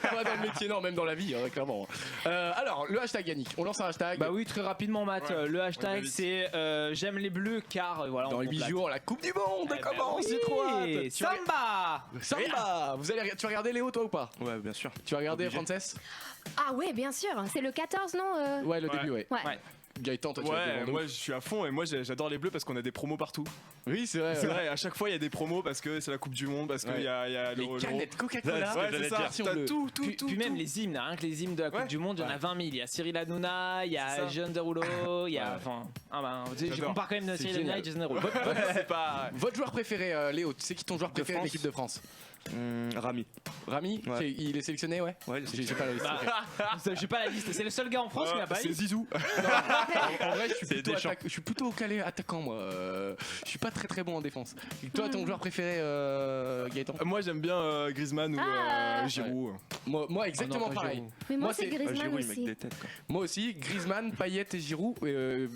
Speaker 3: Pas dans le métier, non, même dans la vie, hein, clairement. Alors, le hashtag Yannick, on lance un hashtag.
Speaker 4: Bah oui, très rapidement, Matt. Le hashtag
Speaker 6: vite.
Speaker 4: c'est j'aime les bleus car voilà.
Speaker 3: Dans
Speaker 4: on
Speaker 3: 8
Speaker 4: complète.
Speaker 3: jours, la Coupe du Monde
Speaker 4: Eh ben
Speaker 3: commence,
Speaker 4: oui.
Speaker 3: c'est trop hâte.
Speaker 4: Samba.
Speaker 3: Samba. Tu vas regarder Léo, toi ou pas?
Speaker 7: Ouais, bien sûr.
Speaker 3: Tu vas regarder
Speaker 7: Obligé.
Speaker 3: Frances?
Speaker 5: Ah ouais, bien sûr. C'est le 14, non
Speaker 3: Ouais, le début, ouais.
Speaker 5: Ouais.
Speaker 3: Gaëtan, toi, tu vas te
Speaker 6: Ouais,
Speaker 3: demander.
Speaker 6: moi je suis à fond et moi j'adore les Bleus parce qu'on a des promos partout.
Speaker 3: Oui, c'est vrai.
Speaker 6: C'est vrai, à chaque fois il y a des promos parce que c'est la Coupe du Monde, parce qu'il
Speaker 3: Ouais.
Speaker 6: y a
Speaker 3: Les
Speaker 6: l'Euro.
Speaker 3: canettes Coca-Cola.
Speaker 6: Ouais, c'est ça,
Speaker 3: version
Speaker 6: t'as
Speaker 3: bleue.
Speaker 6: tout.
Speaker 4: Puis même les hymnes, rien que les hymnes de la Coupe
Speaker 6: Ouais.
Speaker 4: du Monde, il y en a 20 000. Il y a Cyril Hanouna, il y
Speaker 6: C'est
Speaker 4: a
Speaker 6: ça.
Speaker 4: Jean Derulo, il y a.
Speaker 3: Ouais.
Speaker 4: Enfin. Je
Speaker 6: J'adore.
Speaker 4: compare quand même
Speaker 3: C'est
Speaker 4: Cyril Hanouna et
Speaker 3: génial.
Speaker 4: Jason Derulo.
Speaker 6: C'est pas.
Speaker 3: Votre joueur préféré, Léo, tu sais qui est ton joueur préféré de
Speaker 7: France.
Speaker 3: l'équipe de France?
Speaker 7: Rami.
Speaker 3: Rami?
Speaker 7: Ouais.
Speaker 3: Il est sélectionné, ouais?
Speaker 7: Ouais,
Speaker 3: J'ai pas la liste. ok.
Speaker 4: J'ai pas la liste. C'est le seul gars en France qui n'a pas
Speaker 6: C'est
Speaker 4: eu.
Speaker 6: Zizou.
Speaker 3: En vrai,
Speaker 7: C'est Deschamps.
Speaker 3: je suis plutôt calé attaquant, moi. Je suis pas très bon en défense. Et toi, ton joueur préféré, Gaëtan?
Speaker 6: Moi j'aime bien Griezmann ou
Speaker 5: Ah.
Speaker 6: Giroud.
Speaker 3: Moi, exactement
Speaker 4: Ah non, pas
Speaker 3: pareil.
Speaker 4: Giroud.
Speaker 5: Mais moi,
Speaker 3: Moi,
Speaker 5: c'est
Speaker 3: c'est-
Speaker 5: Griezmann
Speaker 7: Giroud, il met que
Speaker 5: aussi.
Speaker 7: des têtes, quoi.
Speaker 3: Moi aussi, Griezmann, Payet et Giroud.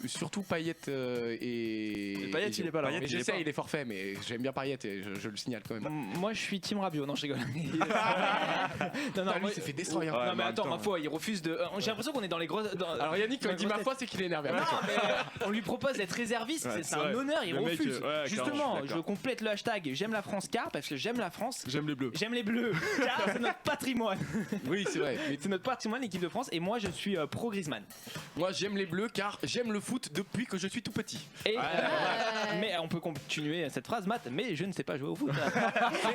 Speaker 3: Surtout Payet et.
Speaker 6: Payet, il est pas là.
Speaker 7: Payet,
Speaker 3: Mais
Speaker 7: il est
Speaker 3: je sais,
Speaker 7: pas.
Speaker 3: il est forfait, mais j'aime bien Payet et je le signale quand même.
Speaker 4: Moi, je suis Team Rabiot. Non, je rigole.
Speaker 3: Putain, lui,
Speaker 4: moi-
Speaker 3: il s'est fait destroy. hein.
Speaker 7: Ouais,
Speaker 4: non, mais
Speaker 7: en même
Speaker 4: attends,
Speaker 7: temps,
Speaker 4: ma foi, il refuse de. J'ai l'impression qu'on est dans les grosses.
Speaker 3: Alors Yannick, quand il dit ma foi, c'est qu'il est énervé.
Speaker 4: Non,
Speaker 3: attention.
Speaker 4: mais on lui propose d'être réserviste,
Speaker 6: Ouais,
Speaker 4: c'est
Speaker 6: c'est
Speaker 4: un
Speaker 6: vrai.
Speaker 4: honneur, il
Speaker 6: Le mec,
Speaker 4: refuse.
Speaker 6: ouais,
Speaker 4: Justement,
Speaker 6: clairement, je suis
Speaker 4: je
Speaker 6: d'accord.
Speaker 4: complète le hashtag j'aime la France car, parce que j'aime la France,
Speaker 6: J'aime les Bleus.
Speaker 4: j'aime les bleus, car c'est notre patrimoine.
Speaker 3: Oui, c'est vrai. Mais
Speaker 4: C'est notre patrimoine, l'équipe de France, et moi je suis pro Griezmann.
Speaker 3: moi, j'aime les Bleus car j'aime le foot depuis que je suis tout petit.
Speaker 4: Et, mais on peut continuer cette phrase, Matt, mais je ne sais pas jouer au foot.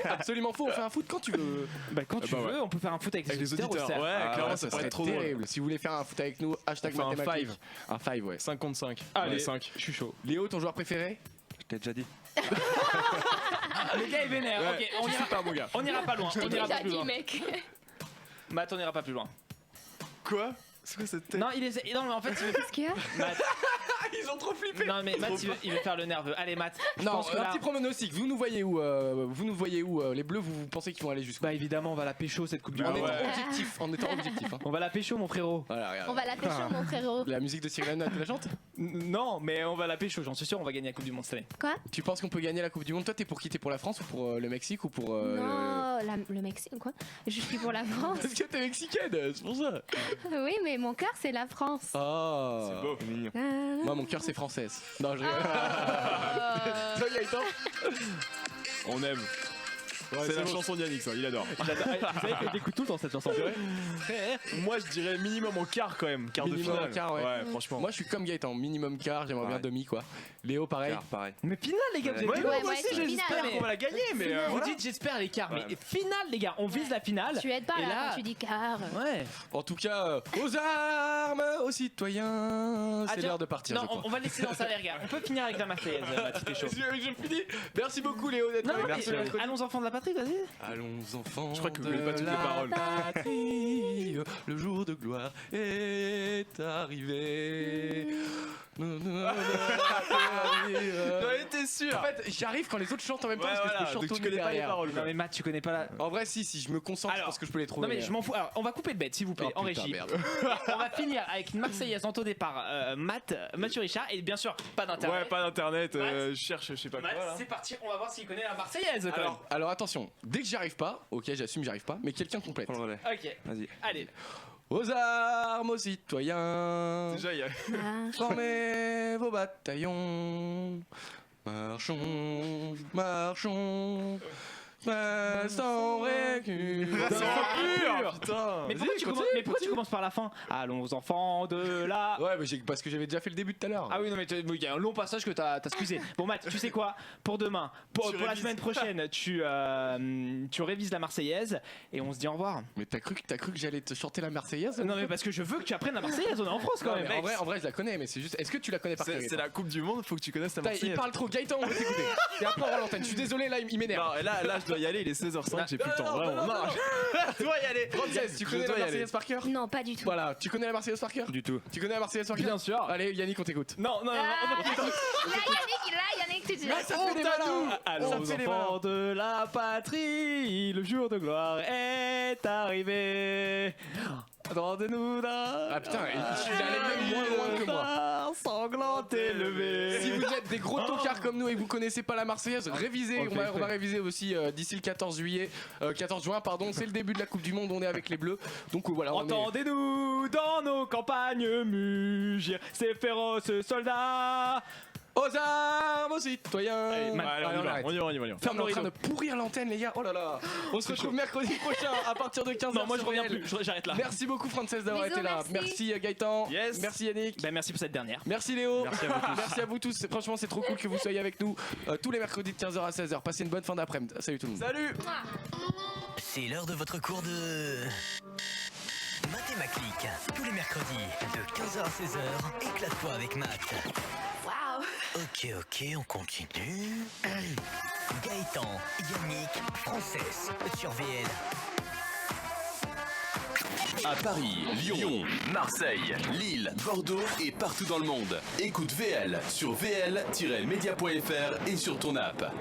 Speaker 3: C'est absolument faux. On fait un foot quand tu veux.
Speaker 4: Quand tu
Speaker 6: bah ouais.
Speaker 4: veux, on peut faire un foot avec,
Speaker 6: Avec les auditeurs.
Speaker 4: au cerf.
Speaker 6: Ouais, clairement,
Speaker 3: ça
Speaker 6: ça pourrait
Speaker 3: serait
Speaker 6: être trop drôle.
Speaker 3: terrible. Si vous voulez faire un foot avec nous, hashtag
Speaker 6: On fait un
Speaker 3: mathématiques.
Speaker 6: five.
Speaker 3: Un five, ouais.
Speaker 6: 5 contre 5.
Speaker 4: Allez,
Speaker 6: 5.
Speaker 4: je suis chaud.
Speaker 3: Léo, ton joueur préféré?
Speaker 7: Je t'ai déjà dit.
Speaker 4: Le gars est vénère,
Speaker 6: Ouais,
Speaker 4: ok, on ira
Speaker 6: pas mon gars.
Speaker 4: On n'ira pas loin, on n'ira pas
Speaker 5: Déjà
Speaker 4: plus
Speaker 5: dit,
Speaker 4: loin.
Speaker 5: mec.
Speaker 4: Matt, on n'ira pas plus loin.
Speaker 6: Quoi? C'est quoi cette tête?
Speaker 4: Non, il est. Non, mais en fait,
Speaker 5: Qu'est-ce qu'il y a?
Speaker 4: Matt,
Speaker 3: Ils ont trop flippé.
Speaker 4: Non mais Matt il veut faire le nerveux. Allez Matt. je
Speaker 3: Non,
Speaker 4: pense que
Speaker 3: un
Speaker 4: là-
Speaker 3: petit pronostic. Vous nous voyez où les bleus, vous pensez qu'ils vont aller jusqu'où?
Speaker 4: Bah évidemment on va la pécho cette coupe du
Speaker 3: En
Speaker 4: monde.
Speaker 3: étant objectif, hein.
Speaker 4: On va la pécho mon frérot.
Speaker 3: Voilà, regarde.
Speaker 5: On va la pêcher, mon frérot.
Speaker 3: La musique de Cyril Hanouna, tu la chantes?
Speaker 4: Non mais on va la pécho, j'en suis sûr on va gagner la coupe du monde cette année.
Speaker 5: Quoi?
Speaker 3: Tu penses qu'on peut gagner la Coupe du Monde? Toi, t'es pour qui? T'es pour la France ou pour le Mexique ou pour
Speaker 5: Non, le Mexique, quoi. Je suis pour la France.
Speaker 3: Parce que t'es mexicaine, c'est pour ça.
Speaker 5: Oui, mais mon cœur, c'est la France.
Speaker 3: Ah,
Speaker 7: C'est beau, mignon.
Speaker 3: moi, mon cœur, c'est française. Non, je rigole.
Speaker 5: Ah.
Speaker 3: Toi, Gaëtan?
Speaker 6: On aime. C'est la chanson d'Yannick, ça, il adore.
Speaker 4: Vous savez que j'écoute tout le temps cette chanson.
Speaker 6: Moi, je dirais minimum en quart quand même. Quart de
Speaker 3: Minimum
Speaker 6: finale.
Speaker 3: en quart, ouais.
Speaker 6: franchement.
Speaker 3: Moi, je suis comme Gaëtan, minimum quart, j'aimerais bien
Speaker 7: Pareil.
Speaker 3: demi, quoi. Léo, pareil.
Speaker 7: Car, pareil.
Speaker 4: Mais finale les gars, vous avez
Speaker 7: Ouais,
Speaker 4: vu
Speaker 5: ouais,
Speaker 4: moi
Speaker 5: ouais,
Speaker 4: aussi
Speaker 5: c'est
Speaker 4: j'espère
Speaker 5: finale.
Speaker 6: on va la gagner, mais
Speaker 4: Vous
Speaker 6: voilà.
Speaker 4: dites j'espère l'écart, mais
Speaker 6: Ouais.
Speaker 4: finale les gars, on vise la finale.
Speaker 5: Tu aides pas
Speaker 4: Et
Speaker 5: là,
Speaker 4: là-
Speaker 5: quand tu dis car.
Speaker 4: Ouais.
Speaker 3: En tout cas, aux armes, aux citoyens. C'est
Speaker 4: tiens,
Speaker 3: l'heure de partir,
Speaker 4: Non,
Speaker 3: je crois.
Speaker 4: on va laisser dans ça les gars. On peut finir avec la Marseillaise, Matt, c'était chaud.
Speaker 3: Je finis. Merci beaucoup, Léo, d'être
Speaker 4: Non,
Speaker 3: avec
Speaker 4: mais,
Speaker 3: nous.
Speaker 4: allons enfants de la patrie, vas-y.
Speaker 3: Allons enfants.
Speaker 6: Je crois que vous
Speaker 3: de
Speaker 6: connaissez pas toutes les
Speaker 3: la
Speaker 6: paroles.
Speaker 3: patrie, le jour de gloire est arrivé.
Speaker 6: J'en étais sûr.
Speaker 3: En fait, j'arrive quand les autres chantent en même temps
Speaker 6: Ouais,
Speaker 3: parce que
Speaker 6: voilà,
Speaker 3: je peux
Speaker 6: donc
Speaker 3: chantonner
Speaker 6: tu connais pas les
Speaker 3: derrière.
Speaker 6: paroles.
Speaker 4: Non mais Matt, tu connais pas la.
Speaker 3: En vrai, si, je me concentre,
Speaker 4: Alors,
Speaker 3: je pense que je peux les trouver.
Speaker 4: Non mais je m'en fous. Alors, on va couper de bête s'il vous plaît
Speaker 3: Oh,
Speaker 4: en
Speaker 3: putain,
Speaker 4: régie.
Speaker 3: merde.
Speaker 4: On va finir avec une Marseillaise entonée par Mathieu Richard et bien sûr pas d'internet.
Speaker 6: Ouais, pas d'internet,
Speaker 4: Matt.
Speaker 6: je cherche, je sais pas quoi.
Speaker 4: Matt,
Speaker 6: là.
Speaker 4: c'est parti, on va voir s'il connaît la Marseillaise quand
Speaker 3: Alors attention, dès que j'y arrive pas, ok, j'assume, j'y arrive pas, mais quelqu'un complète.
Speaker 7: Prends le relais.
Speaker 4: même. Ok,
Speaker 7: Vas-y.
Speaker 4: allez.
Speaker 3: Aux armes, aux citoyens,
Speaker 6: Déjà, il y a.
Speaker 3: formez vos bataillons, marchons, marchons, sans recul.
Speaker 6: Putain.
Speaker 4: Mais pourquoi tu commences par la fin? Allons aux enfants de la.
Speaker 3: Ouais, mais parce que j'avais déjà fait le début tout à l'heure.
Speaker 4: Ah oui, non, mais il y a un long passage que t'as excusé. Bon, Matt, tu sais quoi? Pour demain, pour la
Speaker 6: révises.
Speaker 4: semaine prochaine, tu révises la Marseillaise et on se dit au revoir.
Speaker 3: Mais t'as cru que j'allais te chanter la Marseillaise?
Speaker 4: Non, mais parce que je veux que tu apprennes la Marseillaise, on est en France quand
Speaker 3: Non,
Speaker 4: même.
Speaker 3: mais en vrai, je la connais, mais c'est juste. Est-ce que tu la connais par cœur?
Speaker 6: C'est la Coupe du Monde, faut que tu connaisses la
Speaker 3: Putain, il
Speaker 6: Marseillaise.
Speaker 3: parle trop, Gaëtan, on va t'écouter. T'es un peu hors l'antenne, je suis désolé, là, il m'énerve.
Speaker 6: Non, et là, je dois y aller, il est 16h05, j'ai plus le temps. Vraiment, non. Tu dois y aller.
Speaker 3: Frances, tu connais la
Speaker 6: dois y aller.
Speaker 3: Marseillaise par cœur?
Speaker 5: Non, pas du tout.
Speaker 3: Voilà, tu connais la Marseillaise par cœur?
Speaker 7: Du tout.
Speaker 3: Tu connais la Marseillaise par cœur?
Speaker 4: Bien sûr.
Speaker 3: Allez, Yannick, on t'écoute.
Speaker 4: Non, non, non,
Speaker 5: Ah, Yannick, tu dis.
Speaker 3: Ça fait des malins.
Speaker 4: Allons
Speaker 3: Ça
Speaker 4: aux
Speaker 3: fait des
Speaker 4: enfants de la patrie, le jour de gloire est arrivé. Attendez-nous là.
Speaker 3: Ah putain, il allait même moins loin que moi.
Speaker 4: Sanglant élevé.
Speaker 3: Si vous êtes des gros tocards comme nous et que vous connaissez pas la Marseillaise, révisez.
Speaker 4: On
Speaker 3: On va réviser aussi d'ici le 14 juin, pardon. C'est le début de la Coupe du Monde. On est avec les Bleus. Donc voilà. On est...
Speaker 4: Entendez-nous dans nos campagnes mugir ces féroces soldats.
Speaker 3: Aux armes, aux citoyens.
Speaker 4: Allez,
Speaker 6: Allez,
Speaker 3: Allez, on arrête.
Speaker 6: on y va.
Speaker 3: Ferme, on est en train de pourrir l'antenne, les gars. Oh là là. On se retrouve mercredi prochain à partir de 15h.
Speaker 4: Non, moi je reviens plus, j'arrête là.
Speaker 3: Merci beaucoup, Frances, d'avoir
Speaker 5: Bisous,
Speaker 3: été là.
Speaker 5: merci.
Speaker 3: Merci Gaëtan.
Speaker 6: Yes.
Speaker 3: Merci Yannick.
Speaker 4: Ben, merci pour cette dernière.
Speaker 3: Merci Léo.
Speaker 6: Merci à vous tous.
Speaker 3: Merci à vous tous. Franchement, c'est trop cool que vous soyez avec nous tous les mercredis de 15h à 16h. Passez une bonne fin d'après-midi. Salut tout le monde.
Speaker 6: Salut.
Speaker 1: C'est l'heure de votre cours de mathématiques. Tous les mercredis de 15h à 16h, éclate-toi avec Matt.
Speaker 2: Waouh.
Speaker 1: Ok, on continue. Gaëtan, Yannick, Frances sur VL.
Speaker 11: À Paris, Lyon, Marseille, Lille, Bordeaux et partout dans le monde. Écoute VL sur vl-media.fr et sur ton app.